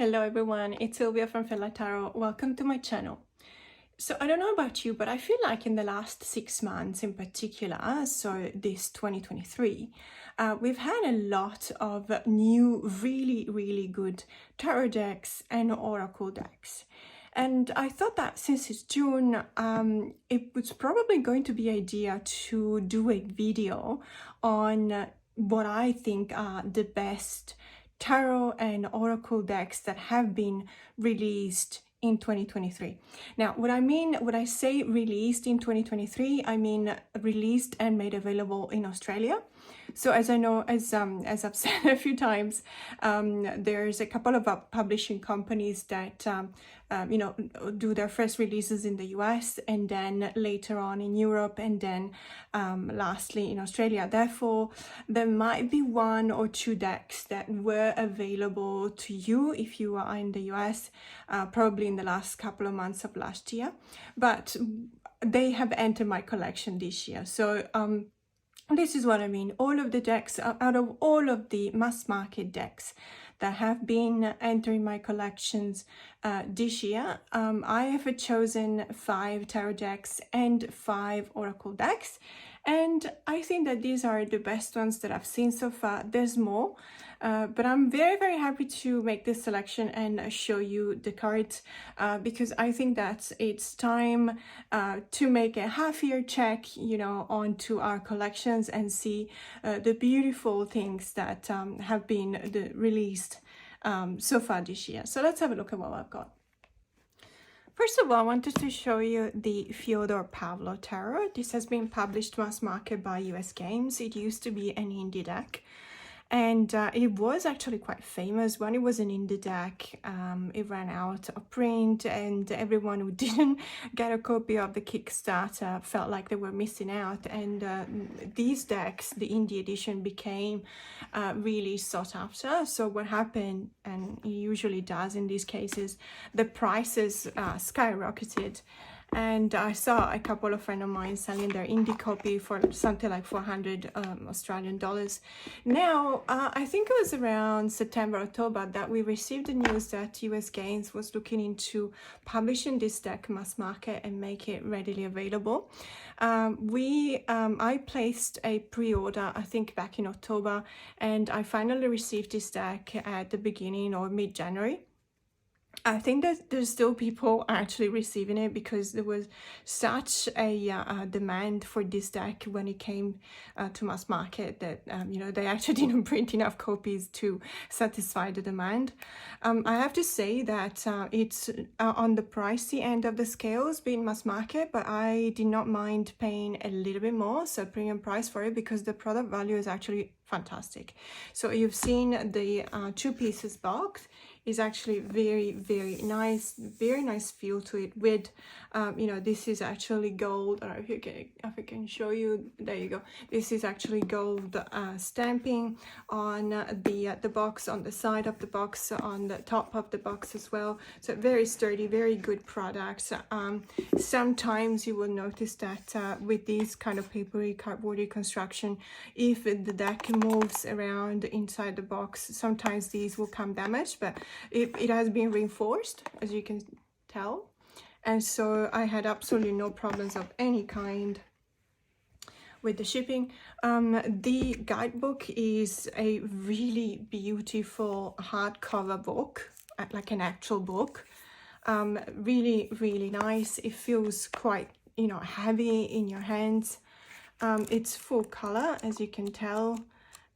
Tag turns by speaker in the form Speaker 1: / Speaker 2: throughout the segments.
Speaker 1: Hello everyone, it's Silvia from Fella Tarot. Welcome to my channel. So I don't know about you, but I feel like in the last 6 months in particular, so this 2023, we've had a lot of new, really good tarot decks and oracle decks. And I thought that since it's June, it was probably going to be idea to do a video on what I think are the best tarot and oracle decks that have been released in 2023. Now, what I say released in 2023, I mean released and made available in Australia. So as I've said a few times, there's a couple of publishing companies that do their first releases in the US and then later on in Europe and then lastly in Australia. Therefore, there might be 1 or 2 decks that were available to you if you are in the US, probably in the last couple of months of last year, but they have entered my collection this year. So this is what I mean. All of the decks, out of all of the mass market decks that have been entering my collections this year, I have chosen 5 tarot decks and 5 oracle decks. And I think that these are the best ones that I've seen so far. There's more, but I'm very happy to make this selection and show you the cards because I think that it's time to make a half-year check, onto our collections and see the beautiful things that have been released so far this year. So let's have a look at what I've got. First of all, I wanted to show you the Fyodor Pavlov Tarot. This has been published mass market by US Games. It used to be an indie deck. And it was actually quite famous. When it was an indie deck, it ran out of print and everyone who didn't get a copy of the Kickstarter felt like they were missing out. And these decks, the indie edition, became really sought after. So what happened, and it usually does in these cases, the prices skyrocketed. And I saw a couple of friends of mine selling their indie copy for something like 400 Australian dollars. Now, I think it was around September, October that we received the news that US Games was looking into publishing this deck mass market and make it readily available. I placed a pre-order, I think back in October, and I finally received this deck at the beginning or mid-January. I think that there's still people actually receiving it because there was such a demand for this deck when it came to mass market that, they actually didn't print enough copies to satisfy the demand. I have to say that it's on the pricey end of the scales being mass market, but I did not mind paying a little bit more, so premium price for it, because the product value is actually fantastic. So you've seen the 2 pieces box is actually very nice, very nice feel to it with this is actually gold. I don't know if I can show you. There you go. This is actually gold stamping on the box, on the side of the box, on the top of the box as well. So very sturdy, very good products. Sometimes you will notice that with this kind of papery, cardboardy construction, if the deck moves around inside the box, sometimes these will come damaged, but it has been reinforced, as you can tell, and so I had absolutely no problems of any kind with the shipping. The guidebook is a really beautiful hardcover book, like an actual book. Really nice. It feels quite heavy in your hands. It's full color, as you can tell.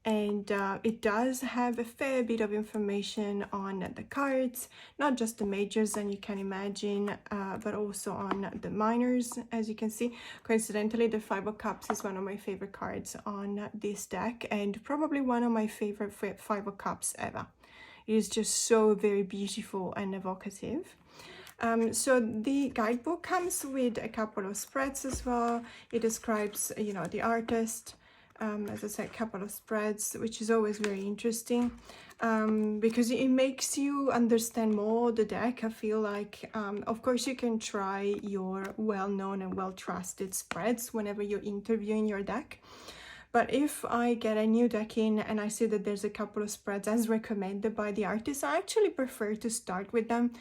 Speaker 1: And it does have a fair bit of information on the cards, not just the majors, and you can imagine, but also on the minors, as you can see. Coincidentally, the 5 of Cups is one of my favorite cards on this deck, and probably one of my favorite 5 of Cups ever. It is just so very beautiful and evocative. So the guidebook comes with a couple of spreads as well. It describes, the artist. As I said, a couple of spreads, which is always very interesting because it makes you understand more the deck. I feel like, of course, you can try your well-known and well-trusted spreads whenever you're interviewing your deck. But if I get a new deck in and I see that there's a couple of spreads as recommended by the artist, I actually prefer to start with them,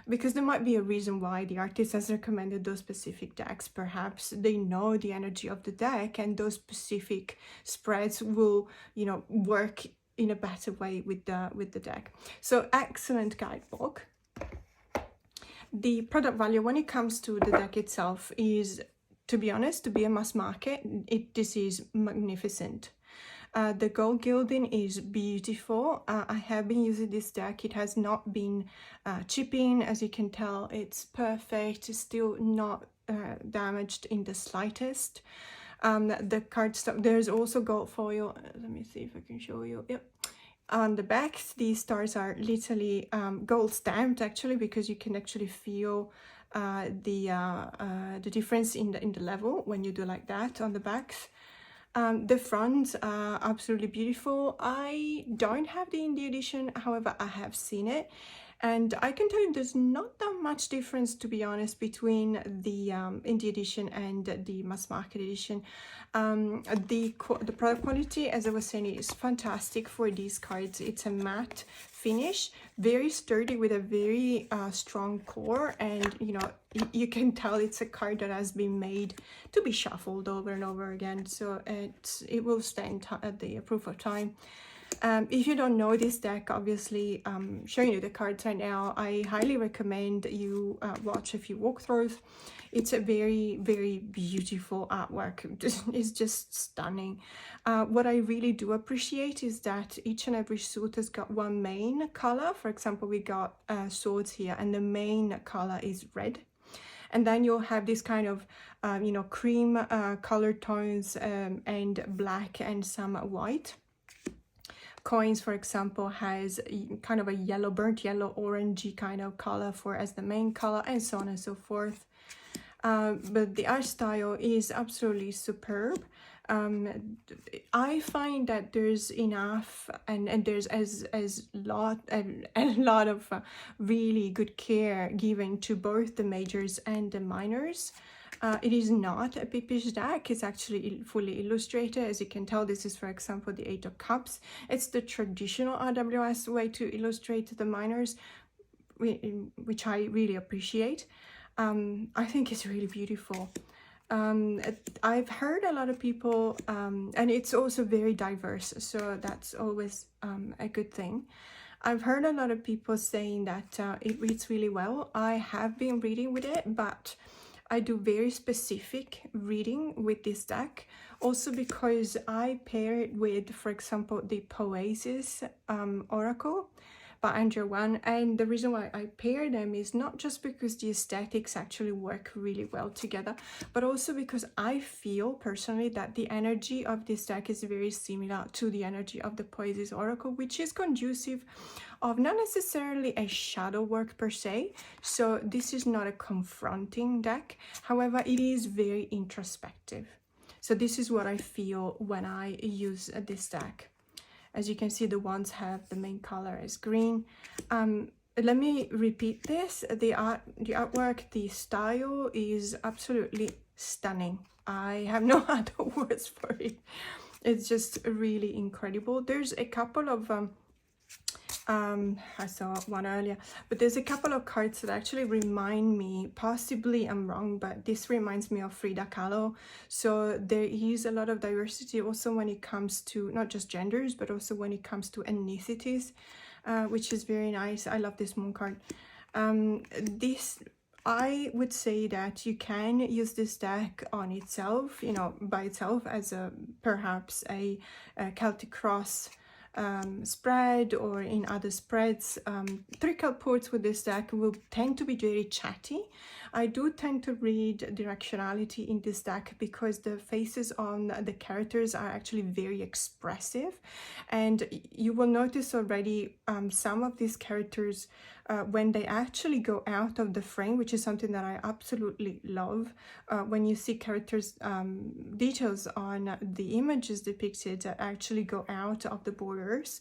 Speaker 1: because there might be a reason why the artist has recommended those specific decks. Perhaps they know the energy of the deck and those specific spreads will, you know, work in a better way with the deck. So excellent guidebook. The product value when it comes to the deck itself is, to be honest, to be a mass market, this is magnificent. The gold gilding is beautiful. I have been using this deck. It has not been chipping. As you can tell, it's perfect. It's still not damaged in the slightest. The cardstock, there's also gold foil. Let me see if I can show you. Yep. On the back, these stars are literally gold stamped, actually, because you can actually feel the difference in the level when you do like that on the backs. The fronts are absolutely beautiful. I don't have the indie edition, however I have seen it, and I can tell you there's not that much difference, to be honest, between the indie edition and the mass market edition. The product quality, as I was saying, is fantastic for these cards. It's a matte finish, very sturdy with a very strong core, and you know, you can tell it's a card that has been made to be shuffled over and over again, so it will stand the proof of time. If you don't know this deck, obviously I'm showing you the cards right now. I highly recommend you watch a few walkthroughs. It's a very, very beautiful artwork. It's just stunning. What I really do appreciate is that each and every suit has got one main color. For example, we got swords here, and the main color is red. And then you'll have this kind of, you know, cream color tones and black and some white. Coins, for example, has kind of a yellow, burnt yellow, orangey kind of color for as the main color, and so on and so forth. But the art style is absolutely superb. I find that there's enough and there's a lot of really good care given to both the majors and the minors. It is not a Bybee deck. It's actually fully illustrated. As you can tell, this is, for example, the 8 of Cups. It's the traditional RWS way to illustrate the minors, which I really appreciate. I think it's really beautiful. I've heard a lot of people, and it's also very diverse, so that's always a good thing. I've heard a lot of people saying that it reads really well. I have been reading with it, but I do very specific reading with this deck, also because I pair it with, for example, the Poesis Oracle by Andrew Wan, and the reason why I pair them is not just because the aesthetics actually work really well together, but also because I feel personally that the energy of this deck is very similar to the energy of the Poesis Oracle, which is conducive of not necessarily a shadow work per se. So this is not a confronting deck, however it is very introspective. So this is what I feel when I use this deck. As you can see, the wands have the main color as green. Let me repeat this. The artwork, the style is absolutely stunning. I have no other words for it. It's just really incredible. There's a couple of I saw one earlier, but there's a couple of cards that actually remind me, possibly I'm wrong, but this reminds me of Frida Kahlo. So there is a lot of diversity also when it comes to not just genders, but also when it comes to ethnicities, which is very nice. I love this moon card. I would say that you can use this deck on itself, you know, by itself as perhaps a Celtic Cross spread, or in other spreads. 3-card ports with this deck will tend to be very chatty. I do tend to read directionality in this deck because the faces on the characters are actually very expressive, and you will notice already some of these characters when they actually go out of the frame, which is something that I absolutely love. When you see characters details on the images depicted that actually go out of the border reverse.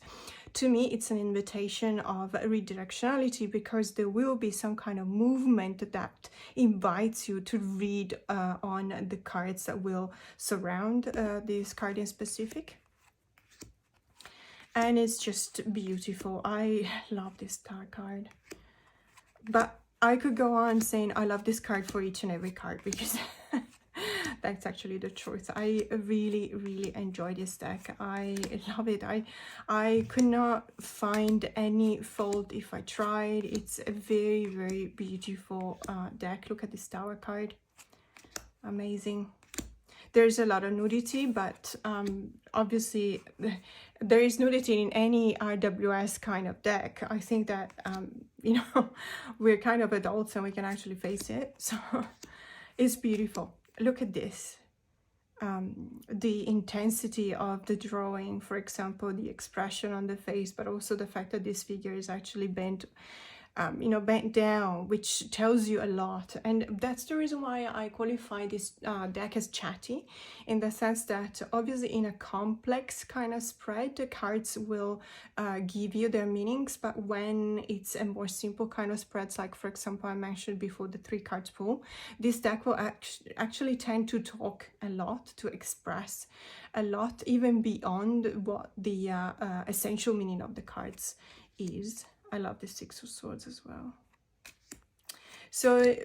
Speaker 1: To me, it's an invitation of redirectionality, because there will be some kind of movement that invites you to read on the cards that will surround this card in specific. And it's just beautiful. I love this star card. But I could go on saying I love this card for each and every card, because that's actually the truth. I really, really enjoy this deck. I love it. I could not find any fault if I tried. It's a very, very beautiful deck. Look at this Tower card. Amazing. There's a lot of nudity, but obviously there is nudity in any RWS kind of deck. I think that, you know, we're kind of adults and we can actually face it. So it's beautiful. Look at this. The intensity of the drawing, for example, the expression on the face, but also the fact that this figure is actually bent, you know, bent down, which tells you a lot. And that's the reason why I qualify this deck as chatty, in the sense that obviously in a complex kind of spread, the cards will give you their meanings, but when it's a more simple kind of spreads, like for example I mentioned before, the 3 cards pool, this deck will actually tend to talk a lot, to express a lot, even beyond what the essential meaning of the cards is. I love the 6 of Swords as well. So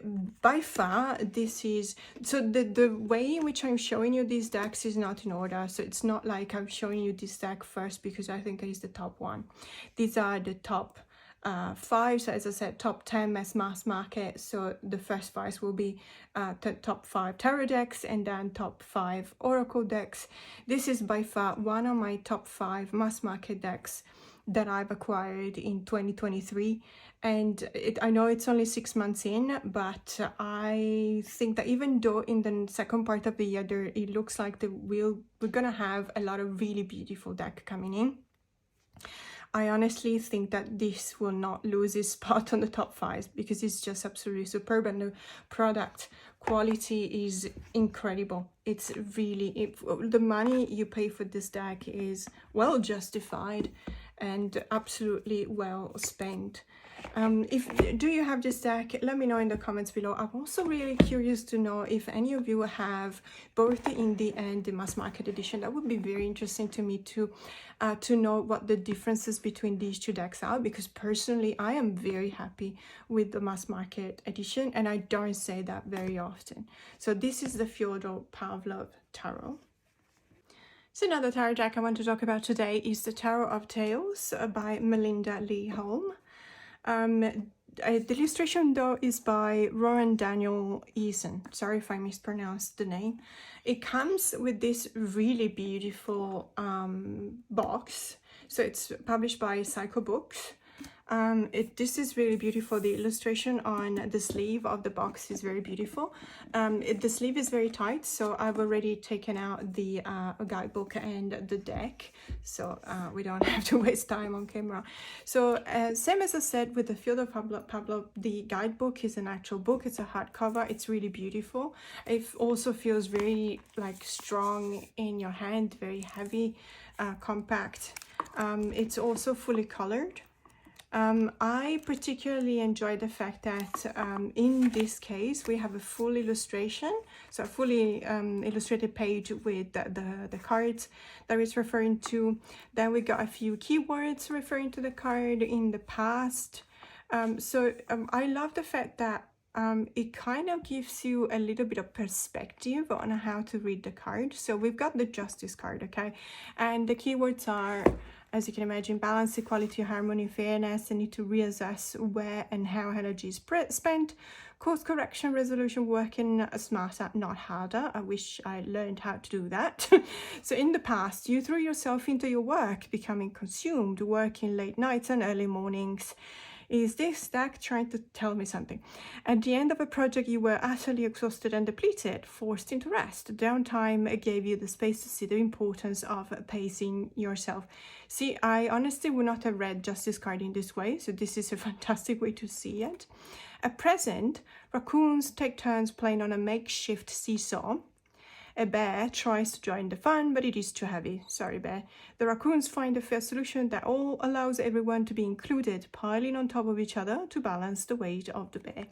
Speaker 1: by far, this is, so the way in which I'm showing you these decks is not in order. So it's not like I'm showing you this deck first because I think it is the top one. These are the top 5. So as I said, top 10 mass market. So the first 5 will be the top 5 tarot decks, and then top 5 oracle decks. This is by far one of my top 5 mass market decks that I've acquired in 2023, and I know it's only 6 months in, but I think that even though in the second part of the year it looks like we're gonna have a lot of really beautiful deck coming in, I honestly think that this will not lose its spot on the top 5, because it's just absolutely superb, and the product quality is incredible. It's really, the money you pay for this deck is well justified and absolutely well spent. Do you have this deck? Let me know in the comments below. I'm also really curious to know if any of you have both the indie and the mass market edition. That would be very interesting to me to know what the differences between these 2 decks are, because personally I am very happy with the mass market edition, and I don't say that very often. So this is the Fyodor Pavlov Tarot. So another tarot deck I want to talk about today is the Tarot of Tales by Melinda Lee Holm. The illustration though is by Rowan Daniel Eason. Sorry if I mispronounced the name. It comes with this really beautiful box. So it's published by Psycho Books. This is really beautiful. The illustration on the sleeve of the box is very beautiful. The sleeve is very tight, so I've already taken out the guidebook and the deck, so we don't have to waste time on camera. So same as I said with the Fyodor Pavlov, the guidebook is an actual book. It's a hardcover. It's really beautiful. It also feels very like strong in your hand, very heavy, compact. It's also fully colored. I particularly enjoy the fact that in this case we have a full illustration, so a fully illustrated page with the cards that it's referring to. Then we got a few keywords referring to the card in the past. I love the fact that it kind of gives you a little bit of perspective on how to read the card. So we've got the Justice card, okay, and the keywords are, as you can imagine, balance, equality, harmony, fairness. I need to reassess where and how energy is spent. Course correction, resolution, working smarter, not harder. I wish I learned how to do that. So in the past, you threw yourself into your work, becoming consumed, working late nights and early mornings. Is this deck trying to tell me something? At the end of a project, you were utterly exhausted and depleted, forced into rest. Downtime gave you the space to see the importance of pacing yourself. See, I honestly would not have read Justice card in this way, so this is a fantastic way to see it. At present, raccoons take turns playing on a makeshift seesaw. A bear tries to join the fun, but it is too heavy. Sorry, bear. The raccoons find a fair solution that all allows everyone to be included, piling on top of each other to balance the weight of the bear.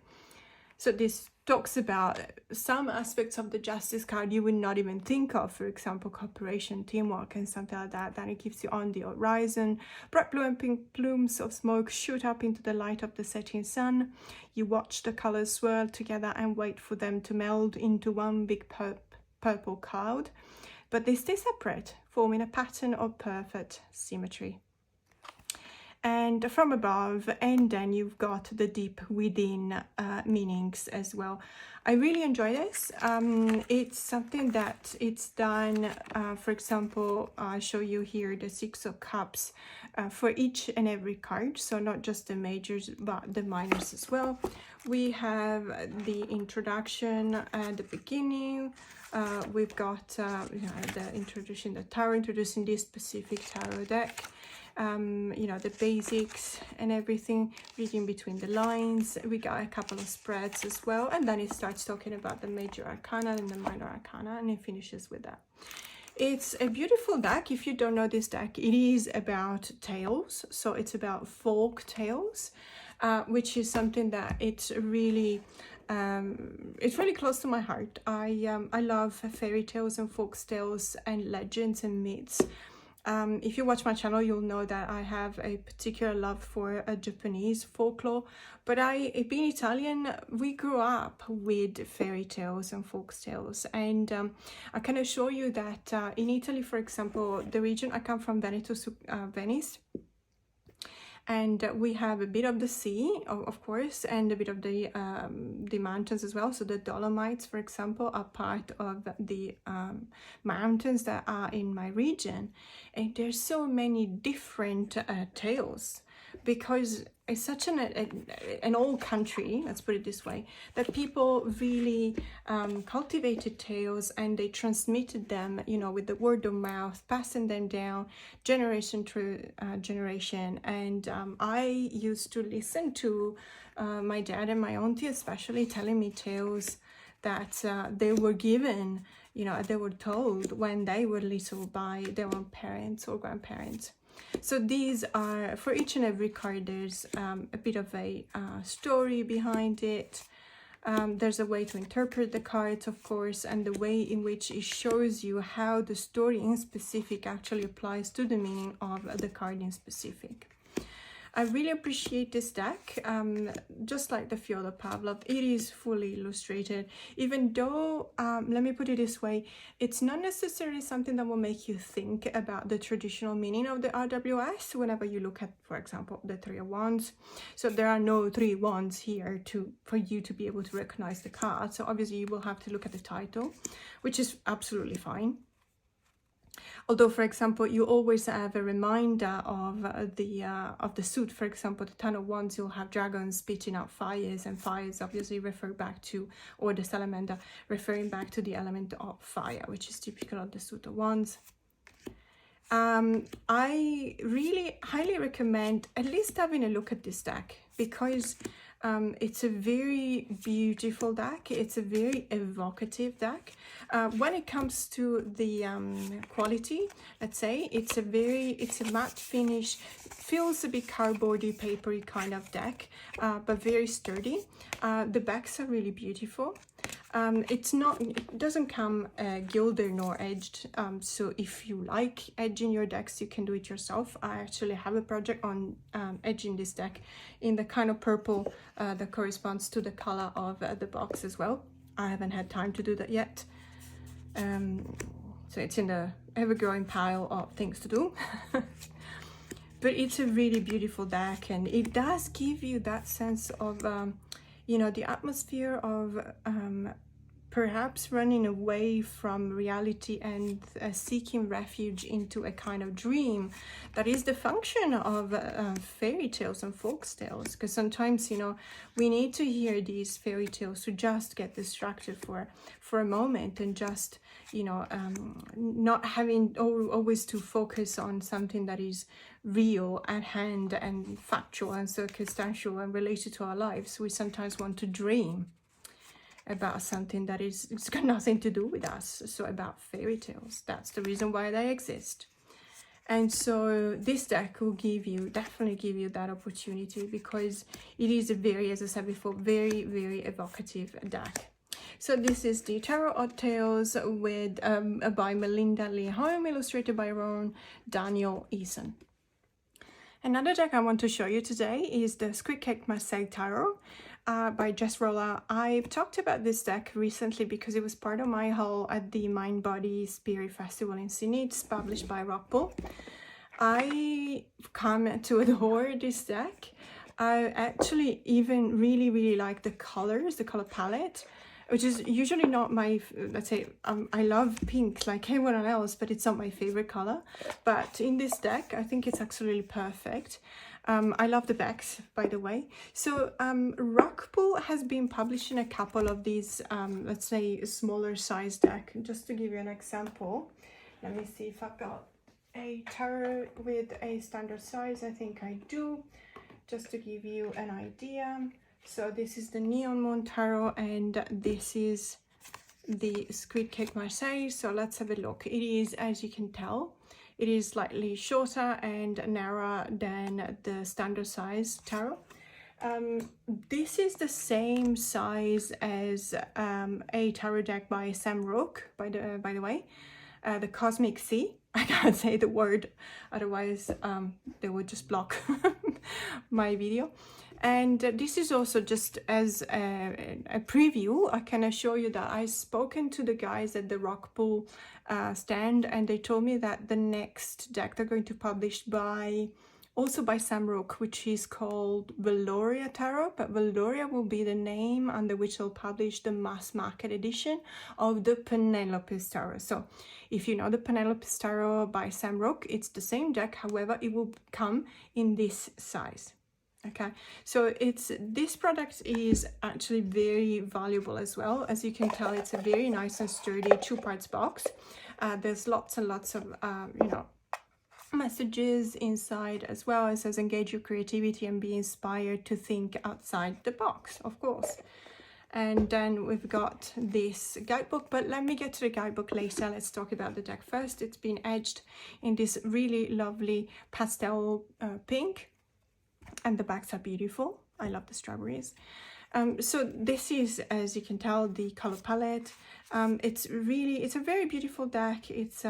Speaker 1: So this talks about some aspects of the justice card you would not even think of, for example, cooperation, teamwork, and something like that. Then it keeps you on the horizon. Bright blue and pink plumes of smoke shoot up into the light of the setting sun. You watch the colors swirl together and wait for them to meld into one big purple cloud. But they stay separate, forming a pattern of perfect symmetry. And from above, and then you've got the deep within meanings as well. I really enjoy this. It's something that it's done, for example, I'll show you here the 6 of Cups for each and every card, so not just the majors but the minors as well. We have the introduction at the beginning. We've got the introduction, the tarot, introducing this specific tarot deck. The basics and everything, reading between the lines. We got a couple of spreads as well, and then it starts talking about the major arcana and the minor arcana, and it finishes with that. It's a beautiful deck. If you don't know this deck, it is about tales, so it's about folk tales, which is something that it's really close to my heart. I love fairy tales and folk tales and legends and myths. If you watch my channel, you'll know that I have a particular love for Japanese folklore, but being Italian, we grew up with fairy tales and folk tales, and I can assure you that in Italy, for example, the region I come from, Venice, and we have a bit of the sea, of course, and a bit of the mountains as well. So the Dolomites, for example, are part of the mountains that are in my region. And there's so many different tales, because it's such an old country, let's put it this way, that people really cultivated tales, and they transmitted them, with the word of mouth, passing them down generation through generation. And I used to listen to my dad and my auntie especially telling me tales that they were given, they were told when they were little by their own parents or grandparents. So these are, for each and every card, there's a bit of a story behind it. There's a way to interpret the cards, of course, and the way in which it shows you how the story in specific actually applies to the meaning of the card in specific. I really appreciate this deck. Just like the Fyodor Pavlov, it is fully illustrated, even though, let me put it this way, it's not necessarily something that will make you think about the traditional meaning of the RWS whenever you look at, for example, the 3 of Wands. So there are no 3 wands here for you to be able to recognize the card. So obviously you will have to look at the title, which is absolutely fine. Although, for example, you always have a reminder of the suit. For example, the 10 of Wands, you'll have dragons spitting out fires, and fires obviously refer back to, or the salamander referring back to the element of fire, which is typical of the suit of Wands. I really highly recommend at least having a look at this deck, because it's a very beautiful deck. It's a very evocative deck. When it comes to the quality, let's say, it's a matte finish, feels a bit cardboardy, papery kind of deck, but very sturdy. The backs are really beautiful. It doesn't come gilded nor edged, so if you like edging your decks, you can do it yourself. I actually have a project on edging this deck in the kind of purple that corresponds to the color of the box as well. I haven't had time to do that yet, so it's in the ever-growing pile of things to do. But it's a really beautiful deck, and it does give you that sense of the atmosphere of perhaps running away from reality and seeking refuge into a kind of dream. That is the function of fairy tales and folk tales, because sometimes, we need to hear these fairy tales to just get distracted for a moment, and just, not having always to focus on something that is real at hand and factual and circumstantial and related to our lives. We sometimes want to dream. about something that it's got nothing to do with us. So about fairy tales. That's the reason why they exist. And so this deck will definitely give you that opportunity, because it is a very, as I said before, very, very evocative deck. So this is the Tarot Odd Tales with by Melinda Lee Home, illustrated by Ron Daniel Eason. Another deck I want to show you today is the Squid Cake Marseille Tarot by Jess Rolla. I've talked about this deck recently because it was part of my haul at the Mind Body Spirit Festival in Sydney. It's published by Rockpool. I come to adore this deck. I actually even really like the colors, the color palette, which is usually not my, let's say, I love pink like everyone else, but it's not my favorite color. But in this deck, I think it's absolutely perfect. I love the backs, by the way. So Rockpool has been publishing a couple of these, let's say, smaller size deck. Just to give you an example, let me see if I've got a tarot with a standard size. I think I do, just to give you an idea. So this is the Neon Moon Tarot, and this is the Squid Cake Marseille. So let's have a look. It is, as you can tell, it is slightly shorter and narrower than the standard size tarot. This is the same size as a tarot deck by Sam Rook, by the way, the Cosmic Sea. I can't say the word, otherwise they would just block my video. And this is also just as a preview. I can assure you that I've spoken to the guys at the Rockpool stand, and they told me that the next deck they're going to publish also by Sam Rook, which is called Valoria Tarot, but Valoria will be the name under which they'll publish the mass market edition of the Penelope's Tarot. So if you know the Penelope's Tarot by Sam Rook, it's the same deck, however, it will come in this size. Okay, so this product is actually very valuable as well. As you can tell, it's a very nice and sturdy 2-parts box. There's lots and lots of messages inside as well. It says engage your creativity and be inspired to think outside the box, of course. And then we've got this guidebook, but let me get to the guidebook later. Let's talk about the deck first. It's been edged in this really lovely pastel pink. And the backs are beautiful. I love the strawberries. So this is, as you can tell, the color palette. It's a very beautiful deck. It's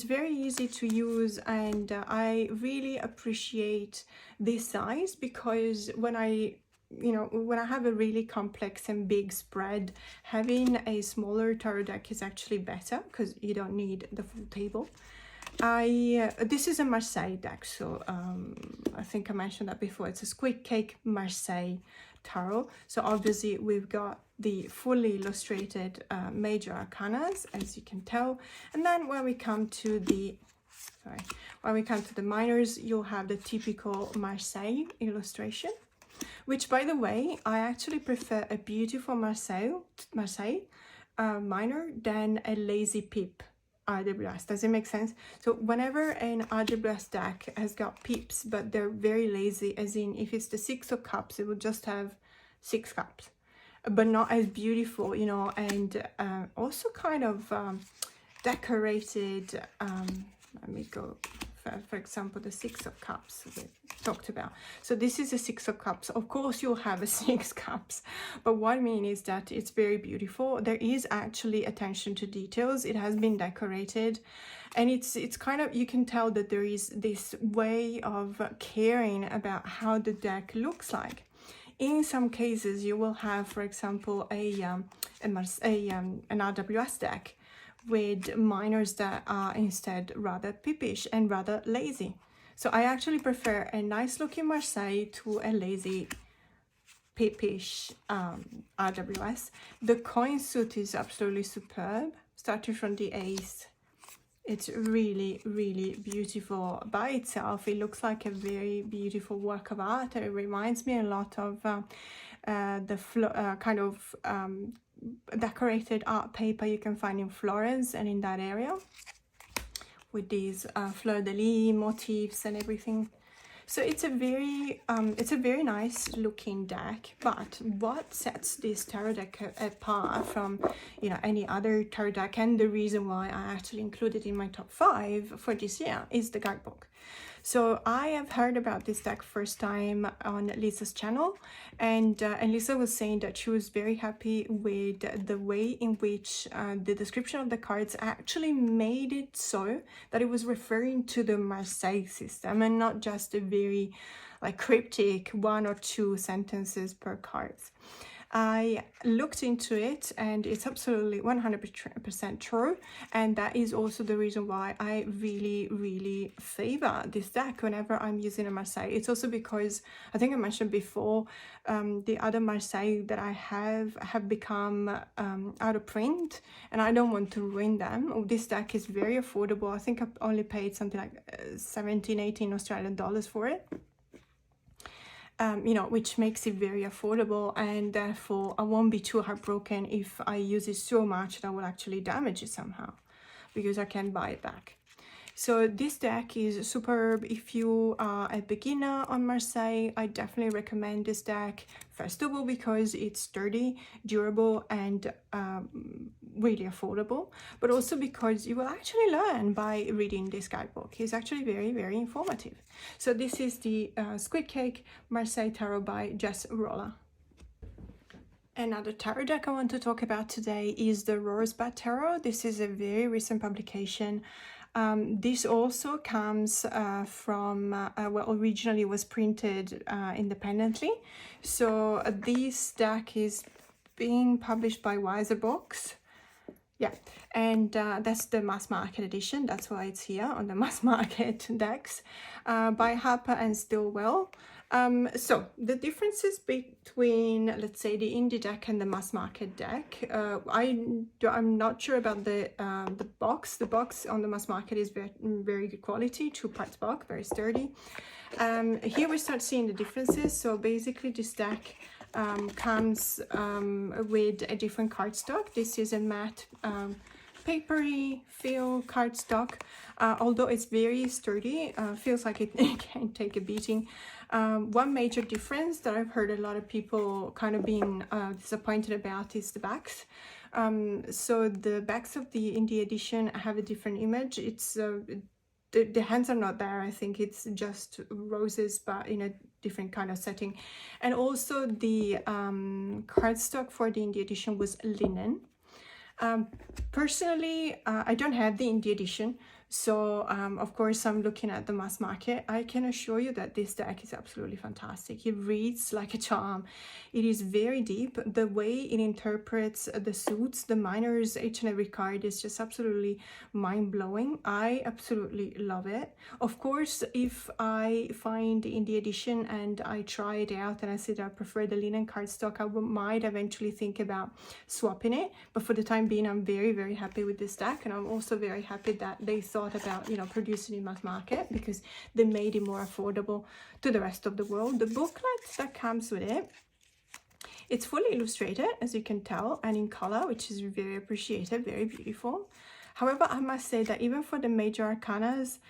Speaker 1: very easy to use, and I really appreciate this size, because when I have a really complex and big spread, having a smaller tarot deck is actually better, because you don't need the full table. This is a Marseille deck, so I think I mentioned that before. It's a Squid Cake Marseille Tarot. So obviously we've got the fully illustrated major arcanas, as you can tell. And then when we come to the minors, you'll have the typical Marseille illustration, which, by the way, I actually prefer a beautiful Marseille minor than a lazy peep RWS. Does it make sense? So whenever an RWS deck has got peeps, but they're very lazy, as in if it's the 6 of cups, it will just have 6 cups, but not as beautiful, and also kind of decorated. Let me go, for example, the 6 of cups we talked about. So this is a 6 of cups. Of course you'll have a 6 cups, but what I mean is that it's very beautiful. There is actually attention to details. It has been decorated, and it's kind of, you can tell that there is this way of caring about how the deck looks like. In some cases you will have, for example, an RWS deck with minors that are instead rather peepish and rather lazy. So I actually prefer a nice looking Marseille to a lazy peepish RWS. The coin suit is absolutely superb, starting from the ace. It's really, really beautiful by itself. It looks like a very beautiful work of art. It reminds me a lot of kind of decorated art paper you can find in Florence and in that area, with these fleur-de-lis motifs and everything. So it's a very nice looking deck, but what sets this tarot deck apart from, you know, any other tarot deck, and the reason why I actually included it in my top 5 for this year, is the guidebook. So I have heard about this deck first time on Lisa's channel, and Lisa was saying that she was very happy with the way in which the description of the cards actually made it so that it was referring to the Marseille system and not just a very like cryptic 1 or 2 sentences per cards. I looked into it and it's absolutely 100% true, and that is also the reason why I really favor this deck whenever I'm using a Marseille. It's also because I think I mentioned before, the other Marseille that I have become out of print, and I don't want to ruin them. This deck is very affordable. I think I only paid something like 17-18 Australian dollars for it. You know, which makes it very affordable, and therefore I won't be too heartbroken if I use it so much that I will actually damage it somehow, because I can buy it back. So this deck is superb. If you are a beginner on Marseille, I definitely recommend this deck. First of all, because it's sturdy, durable, and really affordable, but also because you will actually learn by reading this guidebook. It's actually very informative. So this is the Squid Cake Marseille Tarot by Jess Rolla. Another tarot deck I want to talk about today is the Rosebud Tarot. This is a very recent publication. This also comes from, well, originally was printed independently. So this deck is being published by Wiser Books. Yeah, and that's the mass market edition. That's why it's here on the mass market decks by Harper and Stillwell. So the differences between, let's say, the indie deck and the mass market deck, I'm not sure about the box. The box on the mass market is very good quality, 2 parts box, very sturdy. Here we start seeing the differences. So basically this deck comes with a different cardstock. This is a matte papery feel cardstock, although it's very sturdy, feels like it can take a beating. One major difference that I've heard a lot of people kind of being disappointed about is the backs. So the backs of the indie edition have a different image. It's the hands are not there. I think it's just roses, but in a different kind of setting. And also the cardstock for the indie edition was linen. Personally, I don't have the indie edition, so of course I'm looking at the mass market. I can assure you that this deck is absolutely fantastic. It reads like a charm. It is very deep. The way it interprets the suits, the minors, each and every card is just absolutely mind-blowing. I absolutely love it. Of course, if I find the indie edition and I try it out and I see that I prefer the linen cardstock, I might eventually think about swapping it, but for the time being, I'm very happy with this deck, and I'm also very happy that they thought about, you know, producing in mass market, because they made it more affordable to the rest of the world. The booklet that comes with it, it's fully illustrated, as you can tell, and in color, which is very appreciated, very beautiful. However, I must say that even for the major arcanas,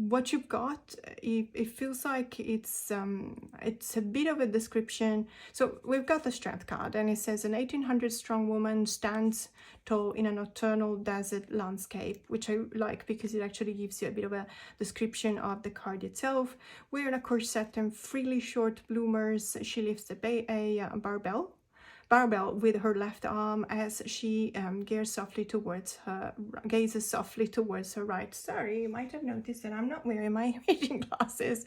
Speaker 1: what you've got, it feels like it's a bit of a description. So we've got the strength card, and it says an 1800 strong woman stands tall in a nocturnal desert landscape, which I like because it actually gives you a bit of a description of the card itself. Wearing a corset and freely short bloomers, she lifts a barbell with her left arm as she gazes softly towards her right. Sorry, you might have noticed that I'm not wearing my reading glasses.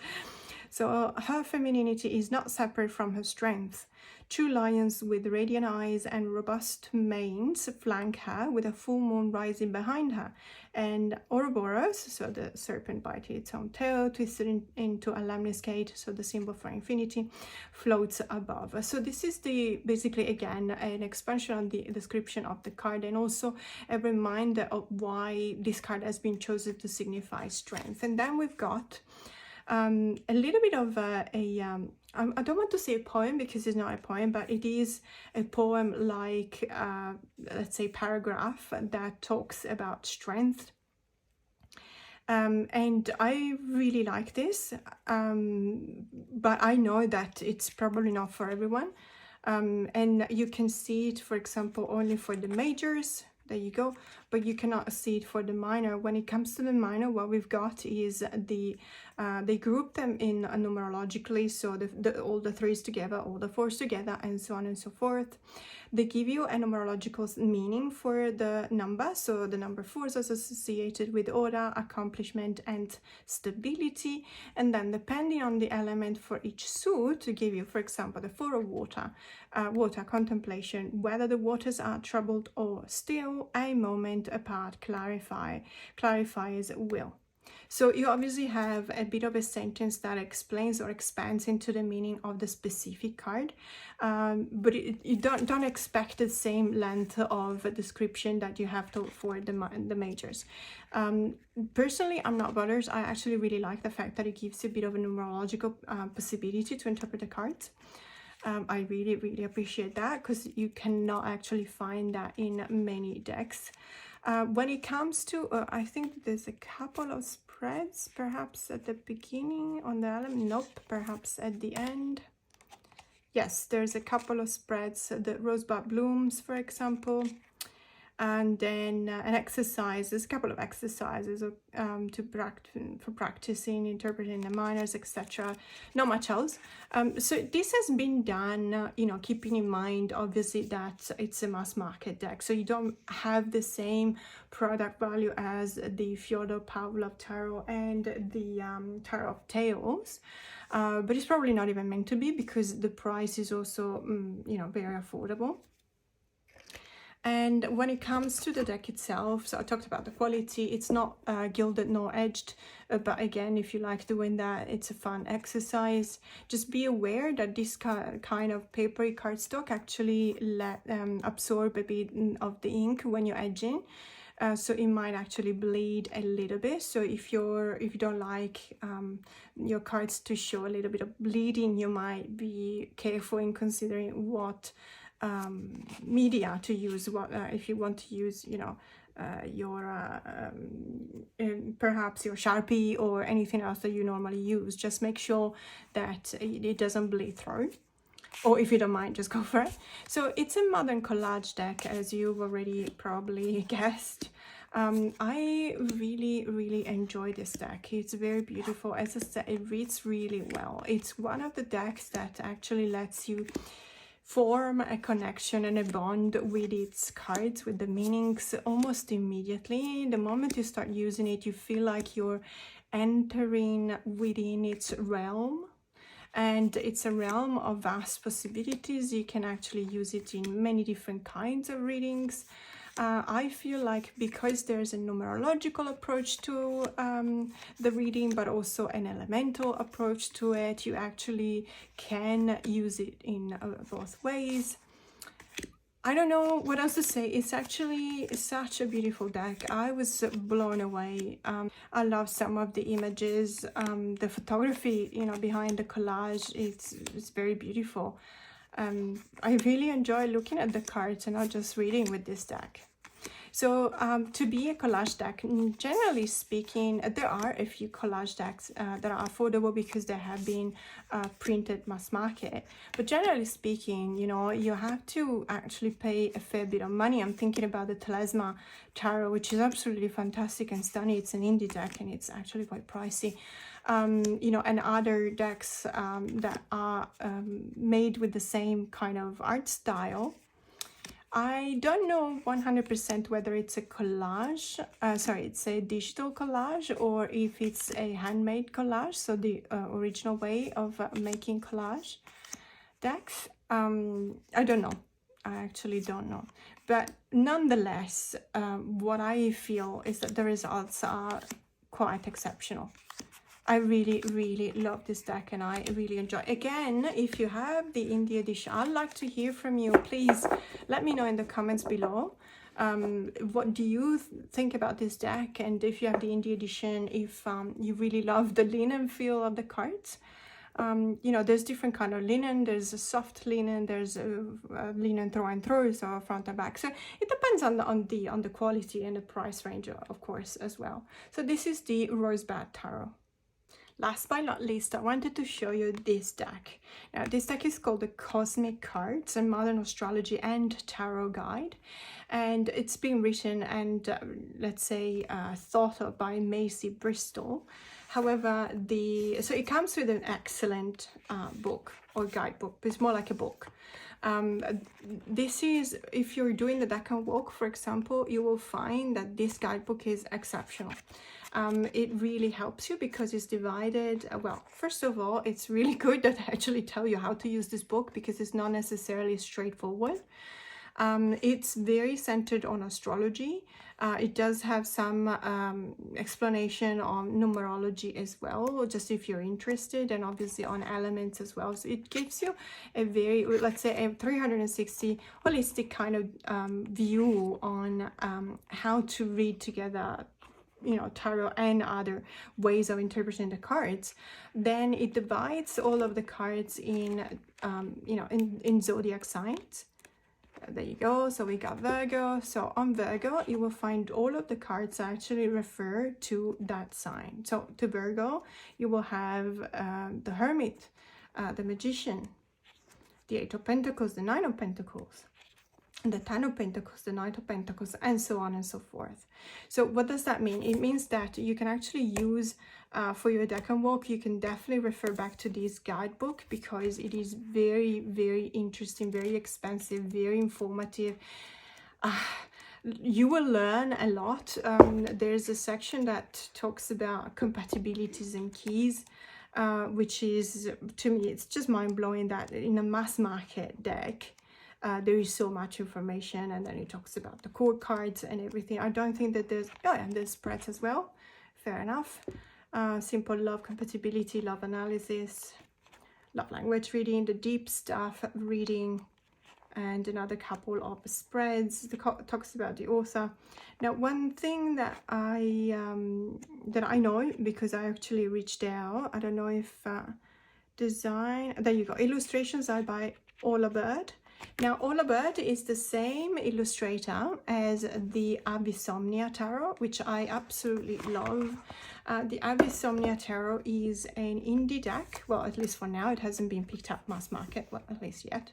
Speaker 1: So her femininity is not separate from her strength. 2 lions with radiant eyes and robust manes flank her, with a full moon rising behind her. And Ouroboros, so the serpent biting its own tail, twisted into a lemniscate, so the symbol for infinity, floats above. So this is basically again an expansion on the description of the card, and also a reminder of why this card has been chosen to signify strength. And then we've got a little bit of I don't want to say a poem, because it's not a poem, but it is a poem like, let's say, paragraph that talks about strength. And I really like this, but I know that it's probably not for everyone. And you can see it, for example, only for the majors. There you go. But you cannot see it for the minor. When it comes to the minor, what we've got is they group them in numerologically, so all the threes together, all the fours together, and so on and so forth. They give you a numerological meaning for the number. So the number 4 is associated with order, accomplishment, and stability. And then depending on the element for each suit, to give you, for example, the 4 of water, water, contemplation, whether the waters are troubled or still, a moment apart, clarifies will. So you obviously have a bit of a sentence that explains or expands into the meaning of the specific card, but you don't expect the same length of description that you have for the majors. Personally, I'm not bothered. I actually really like the fact that it gives you a bit of a numerological possibility to interpret the cards. I really appreciate that, because you cannot actually find that in many decks. When it comes to, I think there's a couple of spreads, perhaps at the beginning on the element. Nope, perhaps at the end. Yes, there's a couple of spreads, the Rosebud blooms, for example. And then an exercise, there's a couple of exercises for practicing, interpreting the minors, etc. Not much else. So this has been done, keeping in mind, obviously, that it's a mass market deck. So you don't have the same product value as the Fyodor Pavlov tarot and the Tarot of Tales. But it's probably not even meant to be, because the price is also, very affordable. And when it comes to the deck itself, so I talked about the quality, it's not gilded nor edged, but again, if you like doing that, it's a fun exercise. Just be aware that this kind of papery cardstock actually absorb a bit of the ink when you're edging. So it might actually bleed a little bit. So if you don't like your cards to show a little bit of bleeding, you might be careful in considering what media to use. If you want to use your perhaps your Sharpie or anything else that you normally use, just make sure that it doesn't bleed through. Or if you don't mind, just go for it. So it's a modern collage deck, as you've already probably guessed. I really enjoy this deck. It's very beautiful. As I said, it reads really well. It's one of the decks that actually lets you form a connection and a bond with its cards, with the meanings, almost immediately. The moment you start using it, you feel like you're entering within its realm. And it's a realm of vast possibilities. You can actually use it in many different kinds of readings. I feel like because there's a numerological approach to the reading, but also an elemental approach to it, you actually can use it in both ways. I don't know what else to say. It's actually such a beautiful deck. I was blown away. I love some of the images, the photography, behind the collage. It's very beautiful. I really enjoy looking at the cards and not just reading with this deck. So to be a collage deck, generally speaking, there are a few collage decks that are affordable because they have been printed mass market. But generally speaking, you have to actually pay a fair bit of money. I'm thinking about the Telesma Tarot, which is absolutely fantastic and stunning. It's an indie deck and it's actually quite pricey. And other decks that are made with the same kind of art style. I don't know 100% whether it's a collage, it's a digital collage, or if it's a handmade collage, so the original way of making collage decks. I don't know. I actually don't know. But nonetheless, what I feel is that the results are quite exceptional. I really love this deck and I really enjoy. Again, if you have the indie edition, I'd like to hear from you. Please let me know in the comments below. What do you think about this deck? And if you have the indie edition, if you really love the linen feel of the cards. You know, there's different kind of linen. There's a soft linen, there's a linen throw and throw, so front and back. So it depends on the quality and the price range, of course, as well. So this is the Rosebud tarot. Last but not least, I wanted to show you this deck. Now, this deck is called the Cosmic Cards, a Modern Astrology and Tarot Guide. And it's been written and, let's say, thought of by Macy Bristol. However, so it comes with an excellent book or guidebook, but it's more like a book. This is, if you're doing the deck and walk, for example, you will find that this guidebook is exceptional. It really helps you because it's divided. Well, first of all, it's really good that I actually tell you how to use this book because it's not necessarily straightforward. It's very centered on astrology. It does have some explanation on numerology as well, just if you're interested, and obviously on elements as well. So it gives you a very, let's say, a 360 holistic kind of view on how to read together, you know, tarot and other ways of interpreting the cards. Then it divides all of the cards in, you know, in zodiac signs. There you go. So we got Virgo. So on Virgo, you will find all of the cards actually refer to that sign. So to Virgo, you will have the Hermit, the Magician, the Eight of Pentacles, the Nine of Pentacles, the Ten of Pentacles, the Knight of Pentacles, and so on and so forth. So what does that mean? It means that you can actually use, for your deck and walk, you can definitely refer back to this guidebook because it is very, very interesting, very expensive, very informative. You will learn a lot. There's a section that talks about compatibilities and keys, which is, to me, it's just mind-blowing that in a mass market deck, there is so much information, and then it talks about the core cards and everything. I don't think that there's, oh yeah, there's spreads as well. Fair enough. Simple love compatibility, love analysis, love language reading, the deep stuff reading, and another couple of spreads. Talks about the author. Now, one thing that I know, because I actually reached out, I don't know if design, there you go, illustrations are by Odonovan. Now, Odonovan is the same illustrator as the Avissomnia Tarot, which I absolutely love. The Avissomnia Tarot is an indie deck. Well, at least for now, it hasn't been picked up mass market, well, at least yet.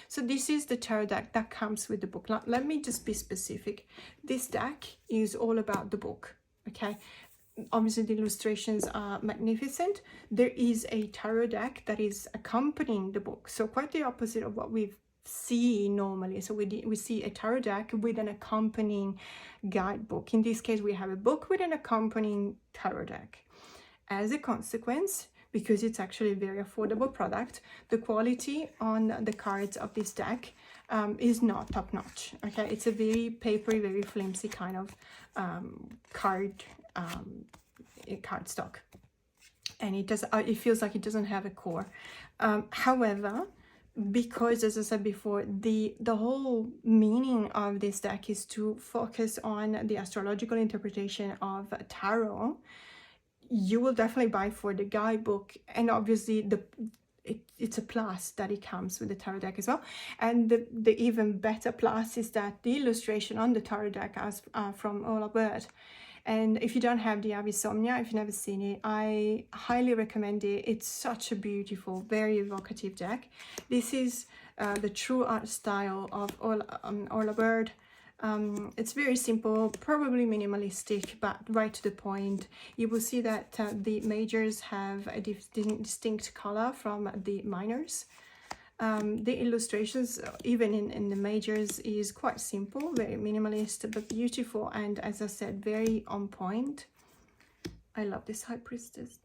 Speaker 1: So this is the tarot deck that comes with the book. Now, let me just be specific. This deck is all about the book, okay? Obviously, the illustrations are magnificent. There is a tarot deck that is accompanying the book. So quite the opposite of what we've see normally. So we see a tarot deck with an accompanying guidebook. In this case, we have a book with an accompanying tarot deck. As a consequence, because it's actually a very affordable product, the quality on the cards of this deck is not top notch. Okay, it's a very papery, very flimsy kind of card stock, and it feels like it doesn't have a core. However, because, as I said before, the whole meaning of this deck is to focus on the astrological interpretation of tarot, you will definitely buy for the guidebook, and obviously it's a plus that it comes with the tarot deck as well. And the even better plus is that the illustration on the tarot deck is from Odonovan. And if you don't have the Avissomnia, if you've never seen it, I highly recommend it. It's such a beautiful, very evocative deck. This is the true art style of Odonovan. It's very simple, probably minimalistic, but right to the point. You will see that the majors have a distinct color from the minors. The illustrations, even in the majors, is quite simple, very minimalist, but beautiful, and as I said, very on point. I love this High Priestess.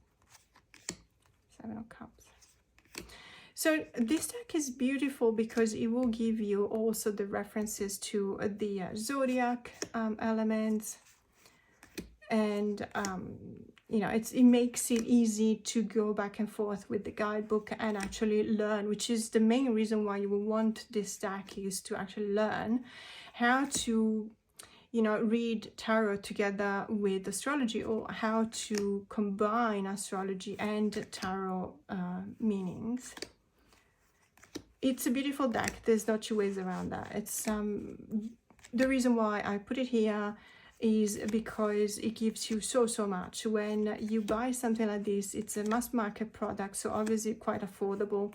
Speaker 1: 7 of Cups. So this deck is beautiful because it will give you also the references to the zodiac elements, and you know, it makes it easy to go back and forth with the guidebook and actually learn, which is the main reason why you will want this deck, is to actually learn how to you know, read tarot together with astrology, or how to combine astrology and tarot meanings. It's a beautiful deck. There's no two ways around that. It's the reason why I put it here is because it gives you so much. When you buy something like this, it's a mass market product, so obviously quite affordable,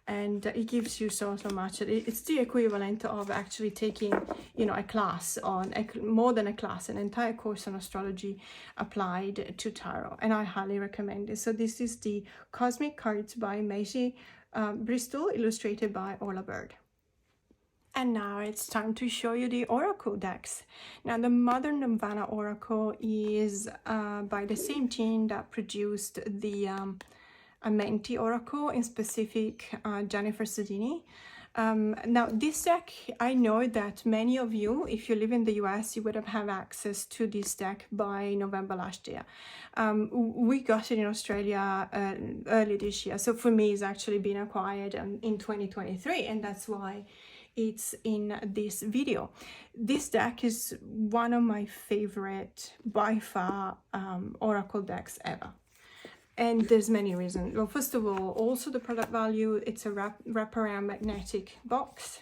Speaker 1: and it gives you so much. It's the equivalent of actually taking, you know, a class on more than a class, an entire course on astrology applied to tarot, and I highly recommend it. So this is the Cosmic Cards by Maisie Bristol, illustrated by Ola Bird. And now it's time to show you the Oracle decks. Now the Modern Naivana Oracle is by the same team that produced the Amenti Oracle, in specific Jennifer Sedini. Now this deck, I know that many of you, if you live in the US, you would have access to this deck by November last year. We got it in Australia early this year, so for me it's actually been acquired in 2023, and that's why it's in this video. This deck is one of my favorite, by far, Oracle decks ever. And there's many reasons. Well, first of all, also the product value. It's a wraparound magnetic box.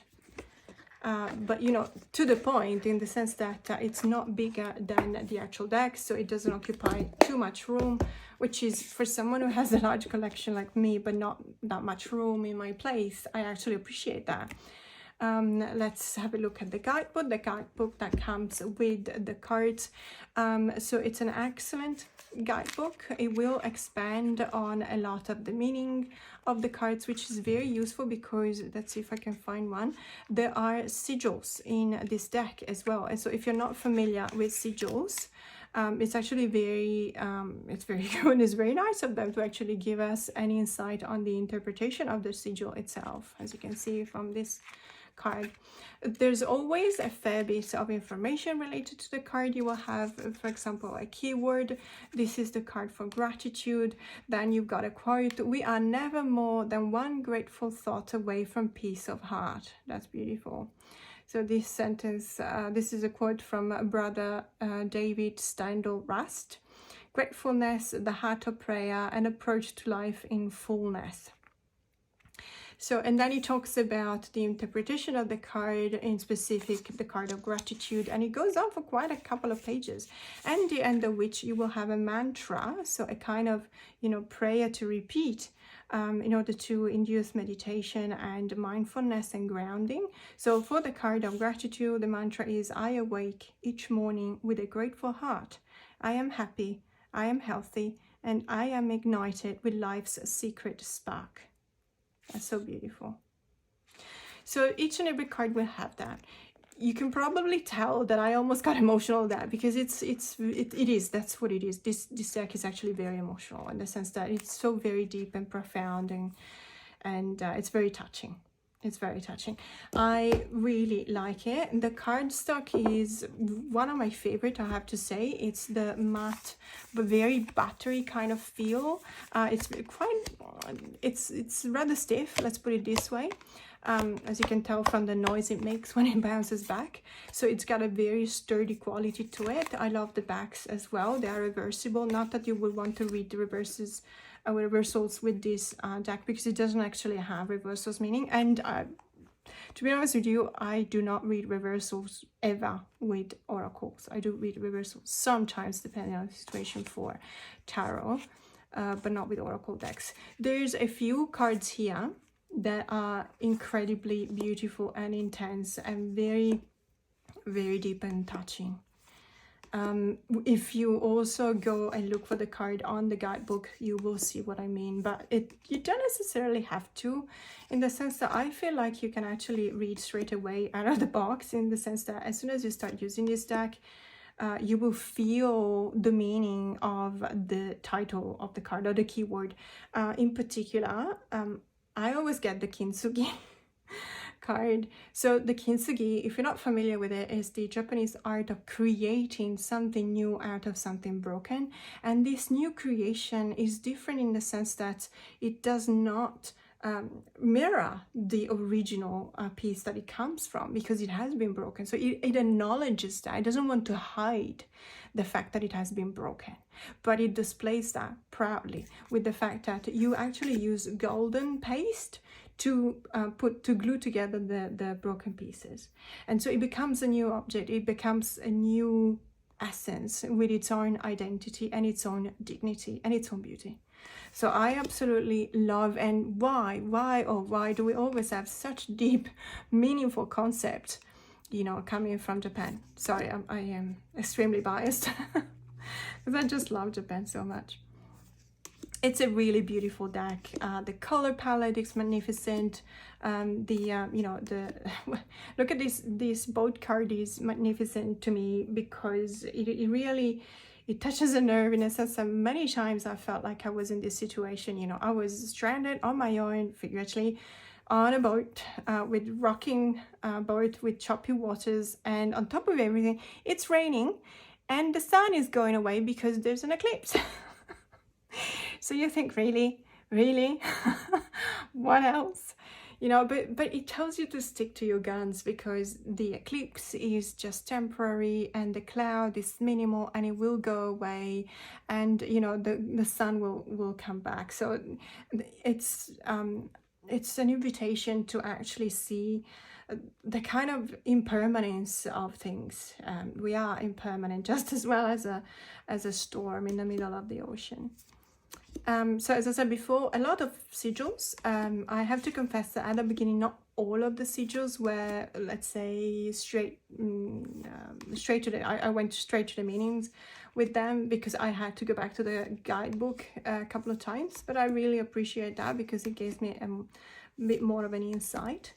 Speaker 1: But, you know, to the point, in the sense that it's not bigger than the actual deck, so it doesn't occupy too much room, which is, for someone who has a large collection like me, but not that much room in my place, I actually appreciate that. Let's have a look at the guidebook that comes with the cards. So it's an excellent guidebook. It will expand on a lot of the meaning of the cards, which is very useful because, let's see if I can find one, there are sigils in this deck as well. And so if you're not familiar with sigils, it's actually very it's very good. It's very nice of them to actually give us an insight on the interpretation of the sigil itself, as you can see from this card. There's always a fair bit of information related to the card. You will have, for example, a keyword. This is the card for gratitude. Then you've got a quote: "We are never more than one grateful thought away from peace of heart." That's beautiful. So this sentence, this is a quote from Brother David Steindl Rast: "Gratefulness, the heart of prayer, and approach to life in fullness." So, and then he talks about the interpretation of the card, in specific the card of gratitude, and it goes on for quite a couple of pages, and the end of which you will have a mantra, so a kind of, you know, prayer to repeat in order to induce meditation and mindfulness and grounding. So for the card of gratitude, the mantra is: "I awake each morning with a grateful heart. I am happy, I am healthy, and I am ignited with life's secret spark." That's so beautiful. So each and every card will have that. You can probably tell that I almost got emotional with that, because it is, that's what it is. This deck is actually very emotional, in the sense that it's so very deep and profound, and it's very touching. It's very touching. I really like it. The cardstock is one of my favorite, I have to say. It's the matte but very buttery kind of feel. It's rather stiff, let's put it this way. As you can tell from the noise it makes when it bounces back. So it's got a very sturdy quality to it. I love the backs as well. They are reversible. Not that you would want to read the reversals with this deck, because it doesn't actually have reversals meaning. And to be honest with you, I do not read reversals ever with oracles. I do read reversals sometimes, depending on the situation, for tarot, but not with oracle decks. There's a few cards here that are incredibly beautiful and intense and very, very deep and touching. If you also go and look for the card on the guidebook, you will see what I mean, but you don't necessarily have to, in the sense that I feel like you can actually read straight away out of the box, in the sense that as soon as you start using this deck, you will feel the meaning of the title of the card, or the keyword. In particular, I always get the kintsugi card. So the kintsugi, if you're not familiar with it, is the Japanese art of creating something new out of something broken. And this new creation is different in the sense that it does not mirror the original piece that it comes from, because it has been broken. So it acknowledges that. It doesn't want to hide the fact that it has been broken, but it displays that proudly with the fact that you actually use golden paste to glue together the broken pieces. And so it becomes a new object. It becomes a new essence with its own identity and its own dignity and its own beauty. So I absolutely love. And why do we always have such deep, meaningful concept, you know, coming from Japan? Sorry, I am extremely biased because I just love Japan so much. It's a really beautiful deck. The color palette is magnificent. You know, look at this boat card is magnificent to me, because it really, it touches a nerve in a sense that many times I felt like I was in this situation. You know, I was stranded on my own, figuratively, on a boat with rocking boat with choppy waters, and on top of everything, it's raining and the sun is going away because there's an eclipse. So you think, really what else, you know? But it tells you to stick to your guns, because the eclipse is just temporary and the cloud is minimal and it will go away, and you know, the sun will come back. So it's an invitation to actually see the kind of impermanence of things. We are impermanent just as well as a storm in the middle of the ocean. So as I said before, a lot of sigils. I have to confess that at the beginning, not all of the sigils were, let's say, straight to the, I went straight to the meanings with them, because I had to go back to the guidebook a couple of times, but I really appreciate that because it gives me a bit more of an insight.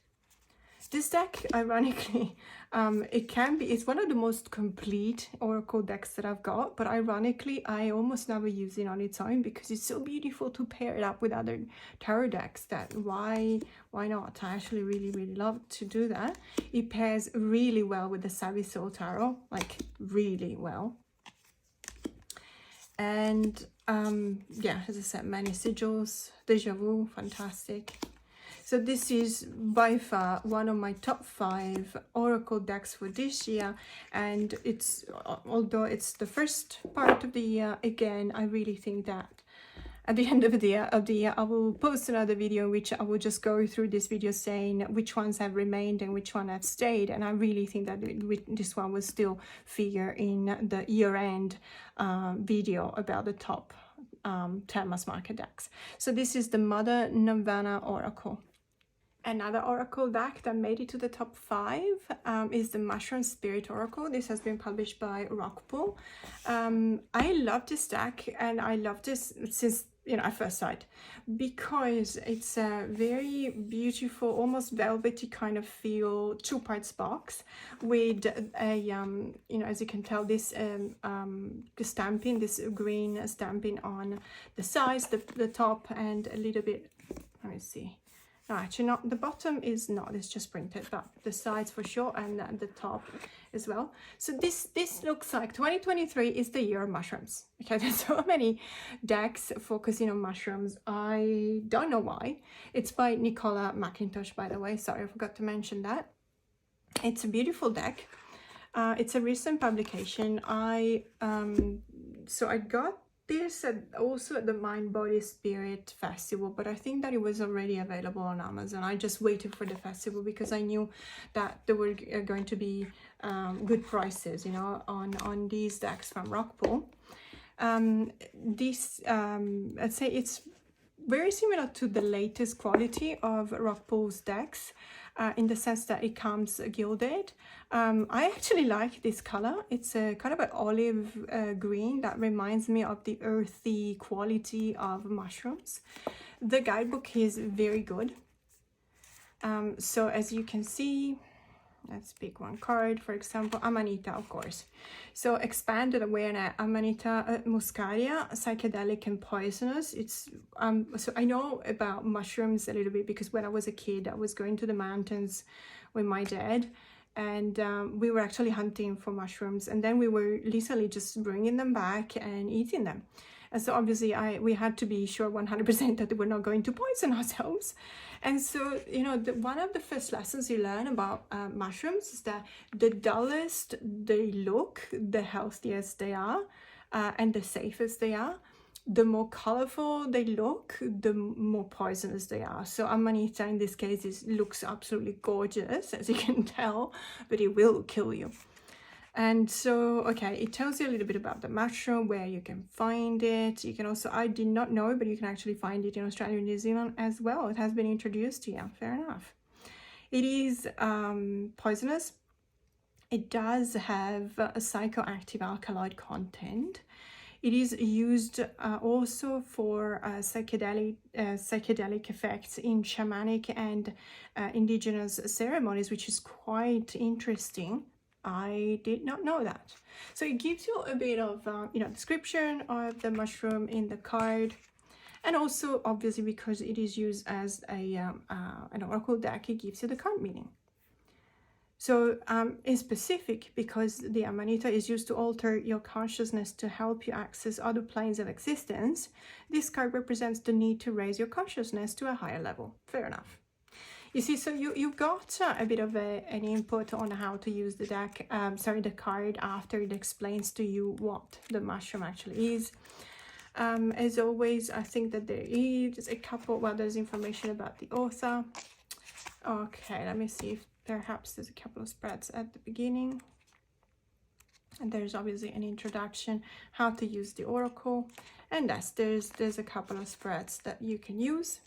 Speaker 1: This deck, ironically, it's one of the most complete oracle decks that I've got, but ironically, I almost never use it on its own because it's so beautiful to pair it up with other tarot decks. That why not? I actually really love to do that. It pairs really well with the Savvy Soul Tarot, like really well. And yeah, as I said, many sigils, Deja Vu, fantastic. So this is by far one of my top 5 oracle decks for this year, and it's, although it's the first part of the year, again, I really think that at the end of the year, I will post another video in which I will just go through this video saying which ones have remained and which one have stayed. And I really think that this one will still figure in the year-end video about the top 10 mass market decks. So this is the Mother Naivana Oracle. Another oracle deck that made it to the top 5 is the Mushroom Spirit Oracle. This has been published by Rockpool. I love this deck, and I love this since, you know, I first saw it, because it's a very beautiful, almost velvety kind of feel, 2-parts box with a you know, as you can tell, this stamping, this green stamping on the sides, the top, and a little bit, let me see. No, actually not, the bottom is not, it's just printed, but the sides for sure, and the top as well. So this looks like 2023 is the year of mushrooms. Okay, there's so many decks focusing on mushrooms. I don't know why. It's by Nicola McIntosh, by the way. Sorry, I forgot to mention that. It's a beautiful deck. It's a recent publication. So I got this also at the Mind Body Spirit Festival, but I think that it was already available on Amazon. I just waited for the festival because I knew that there were going to be good prices, you know, on these decks from Rockpool. I'd say it's very similar to the latest quality of Rockpool's decks, in the sense that it comes gilded. I actually like this color. It's a kind of an olive green that reminds me of the earthy quality of mushrooms. The guidebook is very good. So as you can see, let's pick one card, for example, Amanita, of course. So expanded awareness, Amanita muscaria, psychedelic and poisonous. It's so I know about mushrooms a little bit because when I was a kid, I was going to the mountains with my dad, and we were actually hunting for mushrooms, and then we were literally just bringing them back and eating them. And so obviously we had to be sure 100% that we're not going to poison ourselves. And so, you know, one of the first lessons you learn about mushrooms is that the dullest they look, the healthiest they are, and the safest they are. The more colorful they look, the more poisonous they are. So Amanita in this case looks absolutely gorgeous, as you can tell, but it will kill you. And so, okay, it tells you a little bit about the mushroom, where you can find it. You can also, I did not know, but you can actually find it in Australia and New Zealand as well. It has been introduced here, fair enough. It is poisonous. It does have a psychoactive alkaloid content. It is used also for psychedelic effects in shamanic and indigenous ceremonies, which is quite interesting. I did not know that. So it gives you a bit of description of the mushroom in the card, and also obviously because it is used as an oracle deck, it gives you the card meaning. So in specific, because the Amanita is used to alter your consciousness to help you access other planes of existence, this card represents the need to raise your consciousness to a higher level. Fair enough. You see, so you got a bit of an input on how to use the deck, the card, after it explains to you what the mushroom actually is. As always, I think that there is a couple, well, there's information about the author. Okay, let me see if perhaps there's a couple of spreads at the beginning. And there's obviously an introduction, how to use the oracle. And yes, there's a couple of spreads that you can use.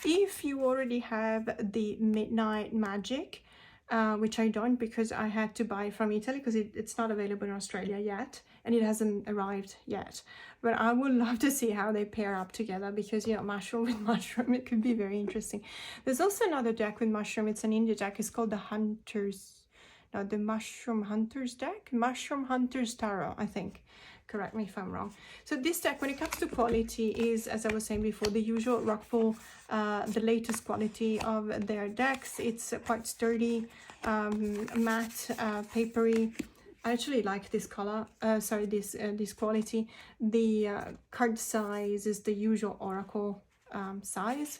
Speaker 1: If you already have the Midnight Magic, which I don't, because I had to buy from Italy because it's not available in Australia yet, and it hasn't arrived yet. But I would love to see how they pair up together, because, you know, mushroom with mushroom, it could be very interesting. There's also another deck with mushroom. It's an India deck. It's called the Mushroom Hunters deck. Mushroom Hunters Tarot, I think. Correct me if I'm wrong. So this deck, when it comes to quality, is, as I was saying before, the usual Rockpool, the latest quality of their decks. It's quite sturdy, matte, papery. I actually like this color, this quality. The card size is the usual oracle size.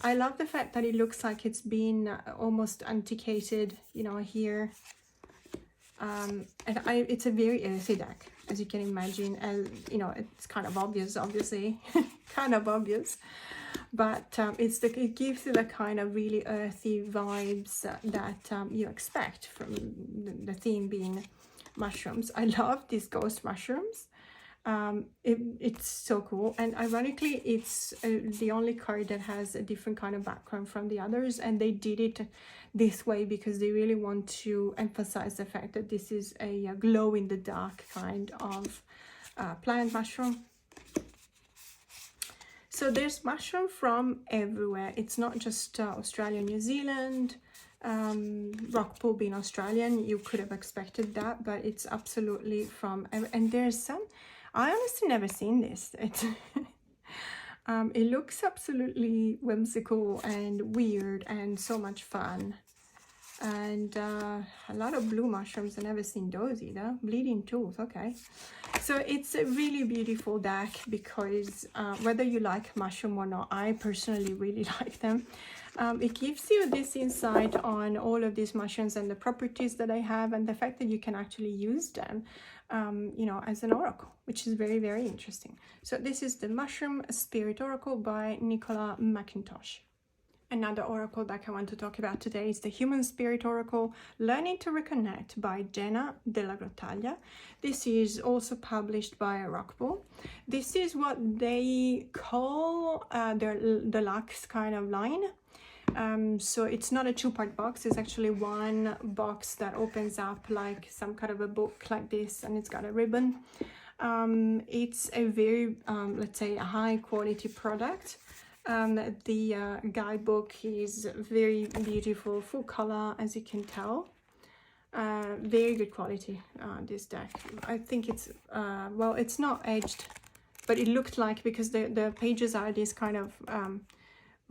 Speaker 1: I love the fact that it looks like it's been almost antiquated, you know, here. And it's a very earthy deck, as you can imagine. And, you know, it's kind of obvious, obviously, kind of obvious. But it gives you the kind of really earthy vibes that you expect from the theme being mushrooms. I love these ghost mushrooms. It's so cool, and ironically it's the only card that has a different kind of background from the others, and they did it this way because they really want to emphasize the fact that this is a glow in the dark kind of plant mushroom. So there's mushroom from everywhere. It's not just Australia, New Zealand. Rockpool being Australian, you could have expected that, but it's absolutely from, and there's some, I honestly never seen this. It looks absolutely whimsical and weird and so much fun. And a lot of blue mushrooms. I've never seen those either. Bleeding tooth, okay. So it's a really beautiful deck because whether you like mushroom or not, I personally really like them. It gives you this insight on all of these mushrooms and the properties that I have, and the fact that you can actually use them, you know, as an oracle, which is very, very interesting. So this is the Mushroom Spirit Oracle by Nicola McIntosh. Another oracle that I want to talk about today is the Human Spirit Oracle, Learning to Reconnect by Jenna Della Grottaglia. This is also published by Rockpool. This is what they call their deluxe kind of line. So it's not a two-part box. It's actually one box that opens up like some kind of a book like this, and it's got a ribbon. It's a very, let's say, a high-quality product. The guidebook is very beautiful, full color, as you can tell. Very good quality, this deck. I think it's, well, it's not edged, but it looked like, because the pages are this kind of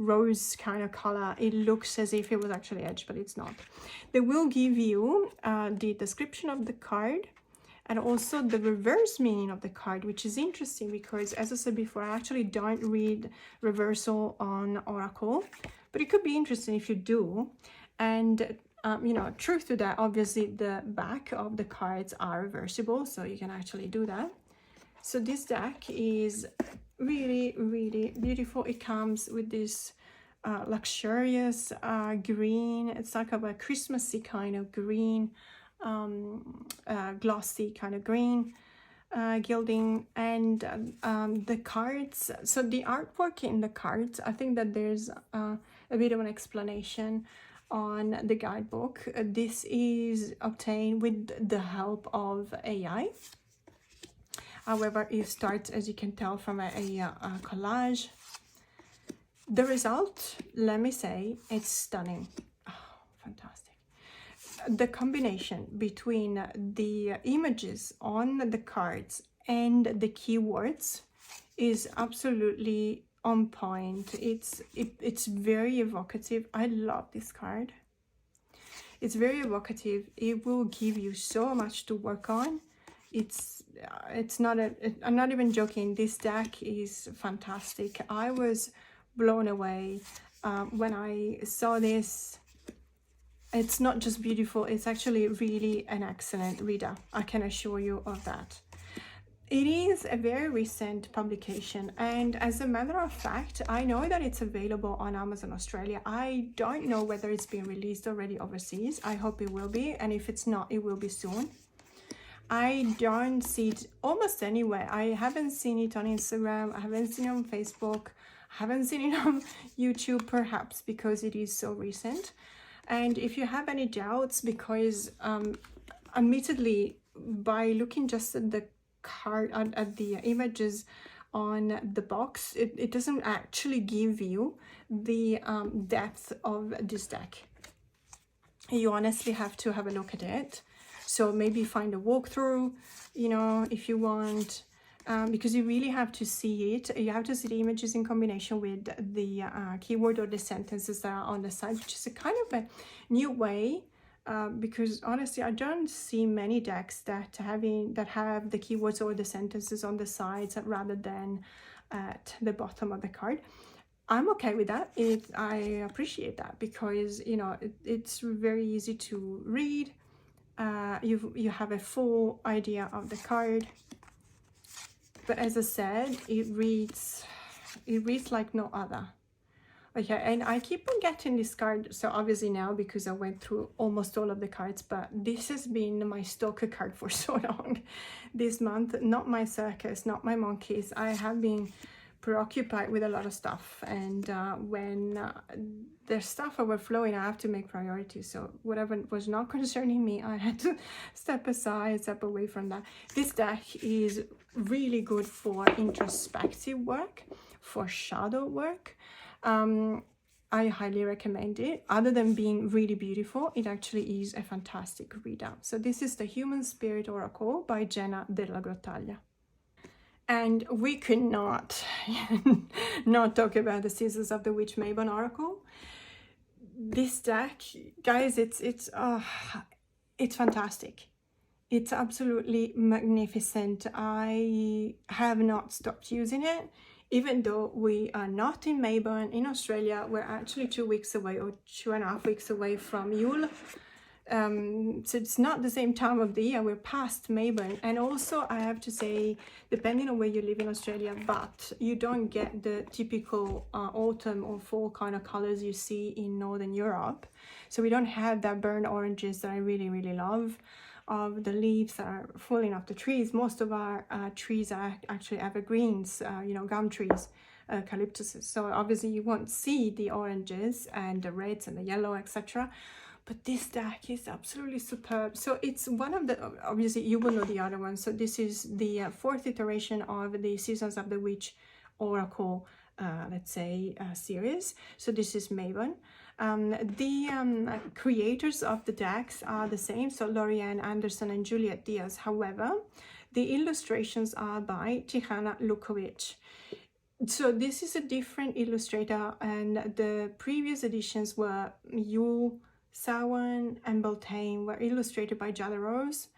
Speaker 1: rose kind of color, it looks as if it was actually edged, but it's not. They will give you the description of the card, and also the reverse meaning of the card, which is interesting because, as I said before, I actually don't read reversal on Oracle, but it could be interesting if you do. And you know, truth to that, obviously the back of the cards are reversible, so you can actually do that. So this deck is really, really beautiful. It comes with this luxurious green. It's like a Christmassy kind of green, glossy kind of green gilding, and the cards. So the artwork in the cards, I think that there's a bit of an explanation on the guidebook. This is obtained with the help of AI. However, it starts, as you can tell, from a collage. The result, let me say, it's stunning. Oh, fantastic. The combination between the images on the cards and the keywords is absolutely on point. It's very evocative. I love this card. It's very evocative. It will give you so much to work on. I'm not even joking. This deck is fantastic. I was blown away when I saw this. It's not just beautiful, it's actually really an excellent reader. I can assure you of that. It is a very recent publication, and as a matter of fact, I know that it's available on Amazon Australia. I don't know whether it's been released already overseas. I hope it will be, and if it's not, it will be soon. I don't see it almost anywhere. I haven't seen it on Instagram, I haven't seen it on Facebook, I haven't seen it on YouTube, perhaps because it is so recent. And if you have any doubts, because admittedly, by looking just at the card, at the images on the box, it doesn't actually give you the depth of this deck. You honestly have to have a look at it. So maybe find a walkthrough, you know, if you want, because you really have to see it. You have to see the images in combination with the keyword or the sentences that are on the side, which is a kind of a new way, because honestly, I don't see many decks that have the keywords or the sentences on the sides rather than at the bottom of the card. I'm okay with that. I appreciate that because, you know, it's very easy to read. You have a full idea of the card, but as I said, it reads like no other. Okay, and I keep on getting this card, so obviously now because I went through almost all of the cards, but this has been my stalker card for so long this month. Not my circus, not my monkeys. I have been preoccupied with a lot of stuff, and when there's stuff overflowing, I have to make priorities. So whatever was not concerning me, I had to step away from that. This deck is really good for introspective work, for shadow work. I highly recommend it. Other than being really beautiful, it actually is a fantastic reader. So this is the Human Spirit Oracle by Jenna della Grottaglia. And we could not talk about the Scissors of the Witch Mabon Oracle. This deck, guys, it's fantastic. It's absolutely magnificent. I have not stopped using it, even though we are not in Mabon in Australia. We're actually 2 weeks away, or 2.5 weeks away from Yule. So it's not the same time of the year. We're past Mabon, and also I have to say, depending on where you live in Australia, but you don't get the typical autumn or fall kind of colors you see in Northern Europe. So we don't have that burnt oranges that I really, really love, of the leaves that are falling off the trees. Most of our trees are actually evergreens, you know, gum trees, eucalyptuses. So obviously you won't see the oranges and the reds and the yellow, etc. But this deck is absolutely superb. So it's one of the, obviously you will know the other one. So this is the 4th iteration of the Seasons of the Witch Oracle, let's say, series. So this is Mabon. The creators of the decks are the same, so Lorianne Anderson and Juliet Diaz. However, the illustrations are by Tihana Lukovic. So this is a different illustrator, and the previous editions were Yule, Samhain and Beltane were illustrated by Jada Rose.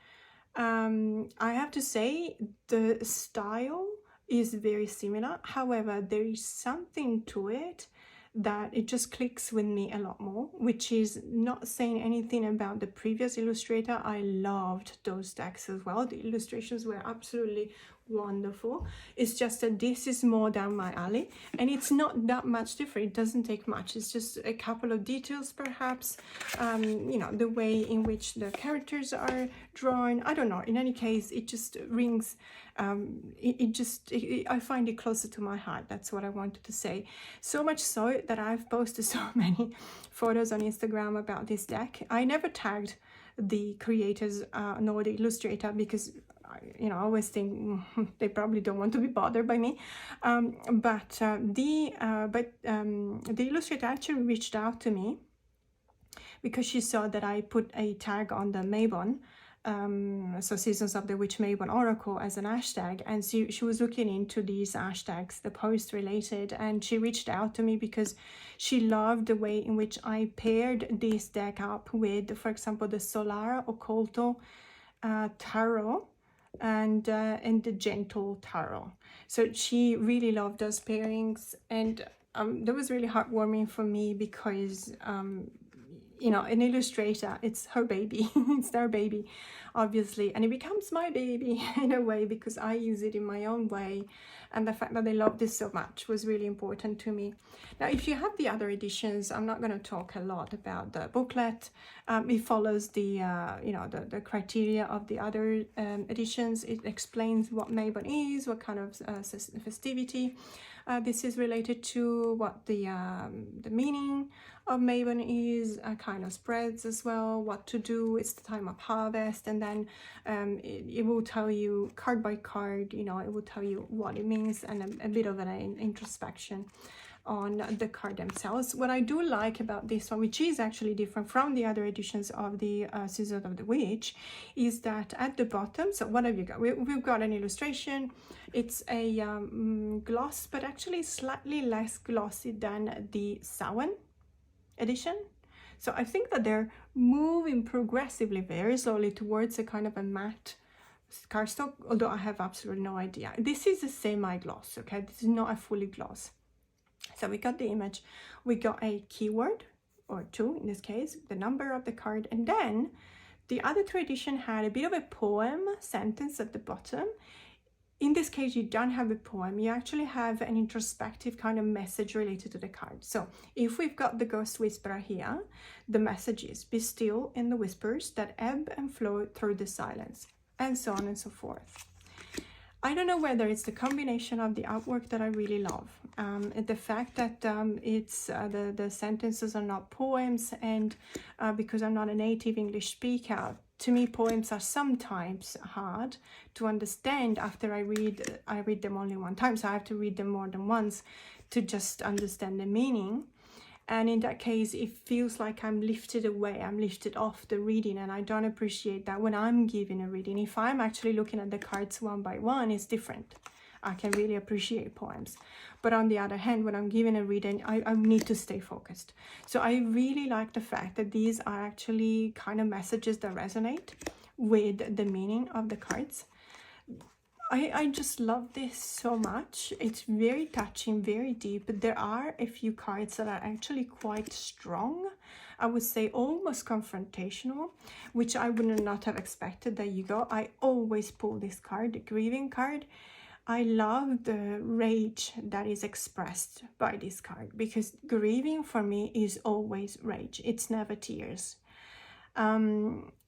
Speaker 1: I have to say the style is very similar. However, there is something to it that it just clicks with me a lot more, which is not saying anything about the previous illustrator. I loved those decks as well. The illustrations were absolutely wonderful. It's just that this is more down my alley, and it's not that much different. It doesn't take much. It's just a couple of details, perhaps, you know, the way in which the characters are drawn. I don't know. In any case, it just rings, I find it closer to my heart. That's what I wanted to say. So much so that I've posted so many photos on Instagram about this deck. I never tagged the creators nor the illustrator, because you know, I always think they probably don't want to be bothered by me. But the illustrator actually reached out to me because she saw that I put a tag on the Mabon, so Seasons of the Witch Mabon Oracle, as an hashtag, and she was looking into these hashtags, the post related, and she reached out to me because she loved the way in which I paired this deck up with, for example, the Solara Occulto Tarot and the Gentle Tarot. So she really loved those pairings, and that was really heartwarming for me because you know, an illustrator, it's her baby. It's their baby, obviously, and it becomes my baby in a way because I use it in my own way, and the fact that they love this so much was really important to me. Now, if you have the other editions, I'm not going to talk a lot about the booklet. It follows the you know, the criteria of the other editions. It explains what Mabon is, what kind of festivity this is related to, what the meaning of Mabon is, kind of spreads as well, what to do. It's the time of harvest, and then it will tell you card by card, you know, it will tell you what it means, and a bit of an introspection on the card themselves. What I do like about this one, which is actually different from the other editions of the Season of the Witch, is that at the bottom, so what have you got? We've got an illustration. It's a gloss, but actually slightly less glossy than the Samhain edition. So I think that they're moving progressively very slowly towards a kind of a matte cardstock, although I have absolutely no idea. This is a semi-gloss, okay? This is not a fully gloss. So we got the image, we got a keyword, or two in this case, the number of the card, and then the other two edition had a bit of a poem sentence at the bottom. In this case, you don't have a poem, you actually have an introspective kind of message related to the card. So if we've got the Ghost Whisperer here, the message is, be still in the whispers that ebb and flow through the silence, and so on and so forth. I don't know whether it's the combination of the artwork that I really love, the fact that it's the sentences are not poems, and because I'm not a native English speaker, to me poems are sometimes hard to understand after I read them only one time, so I have to read them more than once to just understand the meaning. And in that case, it feels like I'm lifted away, I'm lifted off the reading, and I don't appreciate that when I'm giving a reading. If I'm actually looking at the cards one by one, it's different. I can really appreciate poems. But on the other hand, when I'm giving a reading, I need to stay focused. So I really like the fact that these are actually kind of messages that resonate with the meaning of the cards. I just love this so much. It's very touching, very deep. There are a few cards that are actually quite strong. I would say almost confrontational, which I would not have expected. There you go. I always pull this card, the grieving card. I love the rage that is expressed by this card, because grieving for me is always rage. It's never tears.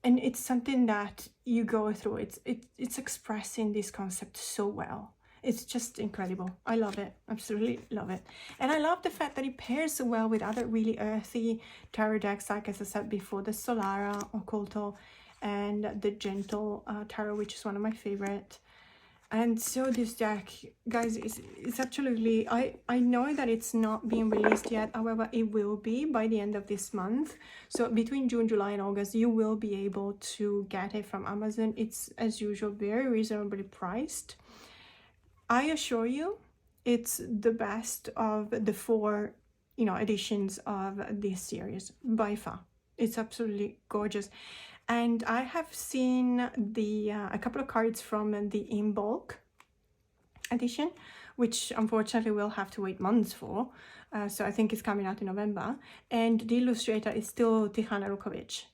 Speaker 1: And it's something that you go through. It's expressing this concept so well. It's just incredible. I love it. Absolutely love it. And I love the fact that it pairs so well with other really earthy tarot decks, like as I said before, the Solara Occulto and the Gentle Tarot, which is one of my favorite. And so this deck, guys, is absolutely, I know that it's not being released yet. However, it will be by the end of this month. So between June, July and August, you will be able to get it from Amazon. It's, as usual, very reasonably priced. I assure you, it's the best of the four, you know, editions of this series by far. It's absolutely gorgeous. And I have seen the a couple of cards from the in bulk edition, which unfortunately we'll have to wait months for. So I think it's coming out in November. And the illustrator is still Tihana Rukovic.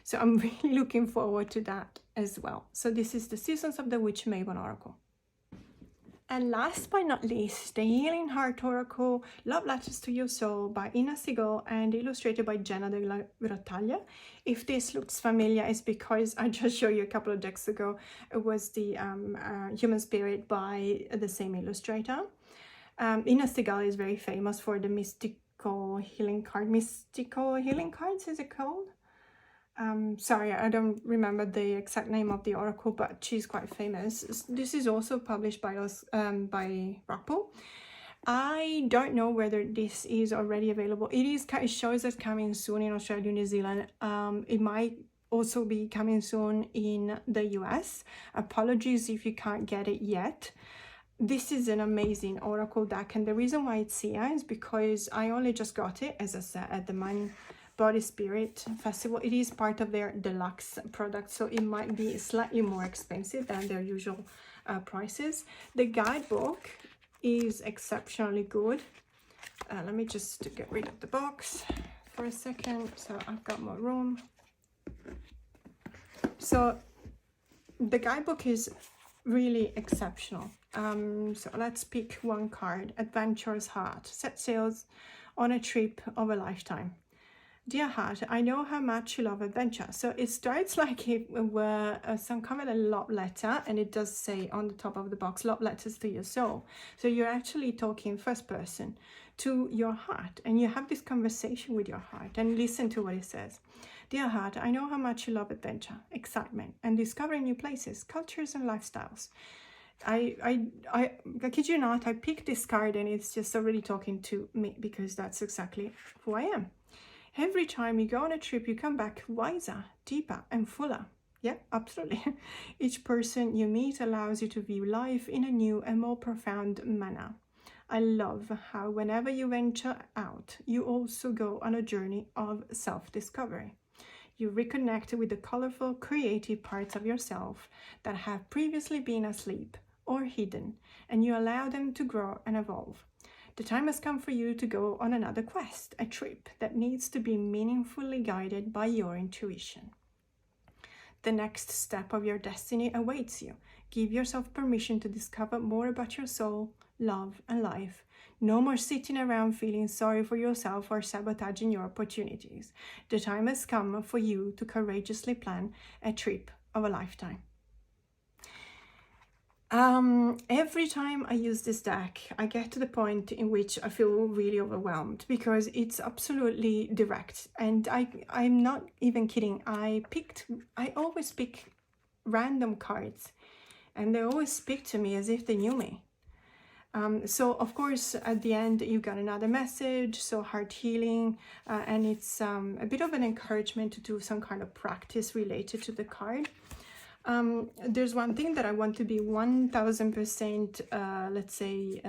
Speaker 1: So I'm really looking forward to that as well. So this is the Seasons of the Witch Maven Oracle. And last but not least, the Healing Heart Oracle, Love Letters to Your Soul by Ina Siegel and illustrated by Jenna de la Grottaglia. If this looks familiar, it's because I just showed you a couple of decks ago. It was the Human Spirit by the same illustrator. Ina Siegel is very famous for the Mystical Healing cards, is it called? Sorry, I don't remember the exact name of the oracle, but she's quite famous. This is also published by us, by Rockpool. I don't know whether this is already available. It shows us coming soon in Australia, New Zealand. It might also be coming soon in the US. Apologies if you can't get it yet. This is an amazing oracle deck, and the reason why it's here is because I only just got it, as I said, at the Mind Body Spirit Festival. It is part of their deluxe product, so it might be slightly more expensive than their usual prices. The guidebook is exceptionally good. Let me just get rid of the box for a second so I've got more room. So the guidebook is really exceptional. So let's pick one card. Adventurous Heart. Set sails on a trip of a lifetime. Dear Heart, I know how much you love adventure. So it starts like it were some kind of a love letter, and it does say on the top of the box, Love Letters to Your Soul. So you're actually talking first person to your heart, and you have this conversation with your heart, and listen to what it says. Dear Heart, I know how much you love adventure, excitement, and discovering new places, cultures, and lifestyles. I kid you not, I picked this card and it's just already talking to me, because that's exactly who I am. Every time you go on a trip, you come back wiser, deeper, and fuller. Yeah, absolutely. Each person you meet allows you to view life in a new and more profound manner. I love how whenever you venture out, you also go on a journey of self-discovery. You reconnect with the colorful, creative parts of yourself that have previously been asleep or hidden, and you allow them to grow and evolve. The time has come for you to go on another quest, a trip that needs to be meaningfully guided by your intuition. The next step of your destiny awaits you. Give yourself permission to discover more about your soul, love, and life. No more sitting around feeling sorry for yourself or sabotaging your opportunities. The time has come for you to courageously plan a trip of a lifetime. Every time I use this deck, I get to the point in which I feel really overwhelmed, because it's absolutely direct, and I'm not even kidding. I always pick random cards, and they always speak to me as if they knew me. So of course at the end you got another message, so heart healing, and it's a bit of an encouragement to do some kind of practice related to the card. There's one thing that I want to be 1000% let's say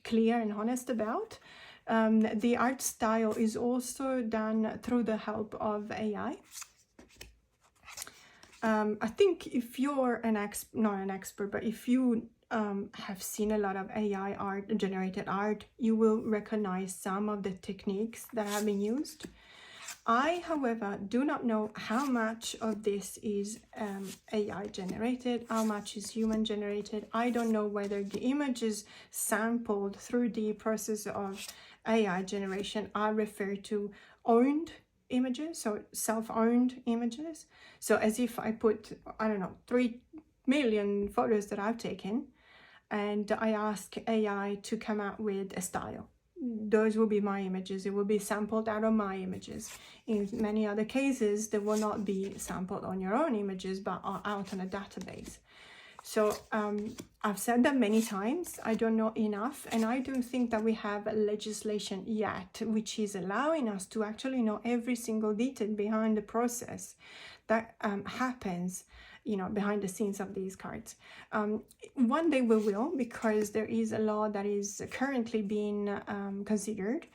Speaker 1: clear and honest about. The art style is also done through the help of AI. I think if you're not an expert, but if you have seen a lot of AI art, generated art, you will recognize some of the techniques that have been used. I, however, do not know how much of this is AI generated, how much is human generated. I don't know whether the images sampled through the process of AI generation are referred to owned images, so self-owned images. So as if I put, I don't know, 3 million photos that I've taken, and I ask AI to come out with a style. Those will be my images. It will be sampled out of my images. In many other cases, they will not be sampled on your own images, but are out on a database. So I've said that many times. I don't know enough, and I don't think that we have legislation yet which is allowing us to actually know every single detail behind the process that happens, you know, behind the scenes of these cards. One day we will, because there is a law that is currently being considered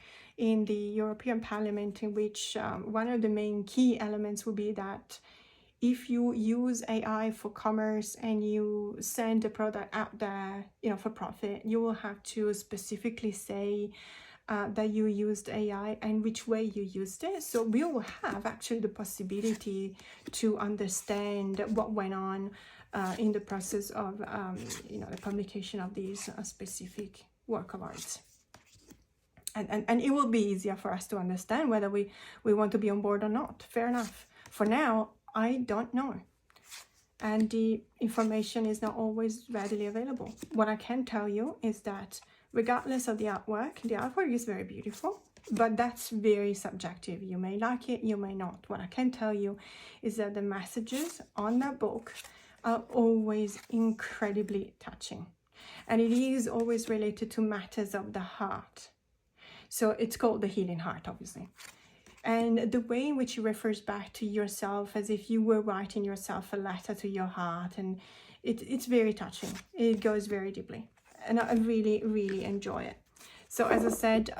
Speaker 1: in the European Parliament, in which one of the main key elements will be that if you use AI for commerce and you send a product out there, for profit, you will have to specifically say that you used AI and which way you used it. So we will have actually the possibility to understand what went on in the process of, the publication of these specific work of art. And it will be easier for us to understand whether we want to be on board or not. Fair enough. For now, I don't know. And the information is not always readily available. What I can tell you is that regardless of the artwork is very beautiful, but that's very subjective. You may like it, you may not. What I can tell you is that the messages on that book are always incredibly touching. And it is always related to matters of the heart. So it's called The Healing Heart, obviously. And the way in which it refers back to yourself as if you were writing yourself a letter to your heart, and it's very touching. It goes very deeply, and I really, really enjoy it. So as I said,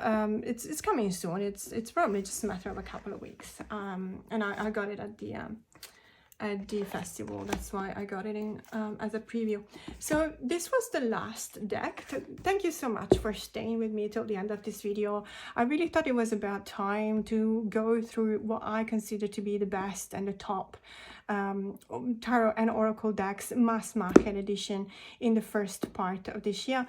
Speaker 1: it's coming soon. It's probably just a matter of a couple of weeks. And I got it at the festival. That's why I got it in as a preview. So this was the last deck. Thank you so much for staying with me till the end of this video. I really thought it was about time to go through what I consider to be the best and the top tarot and oracle decks, mass market edition, in the first part of this year.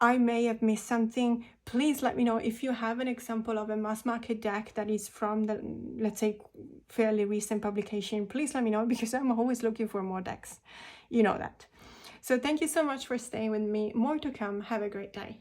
Speaker 1: I may have missed something. Please let me know if you have an example of a mass market deck that is from the, let's say, fairly recent publication. Please let me know, because I'm always looking for more decks. You know that. So thank you so much for staying with me. More to come. Have a great day.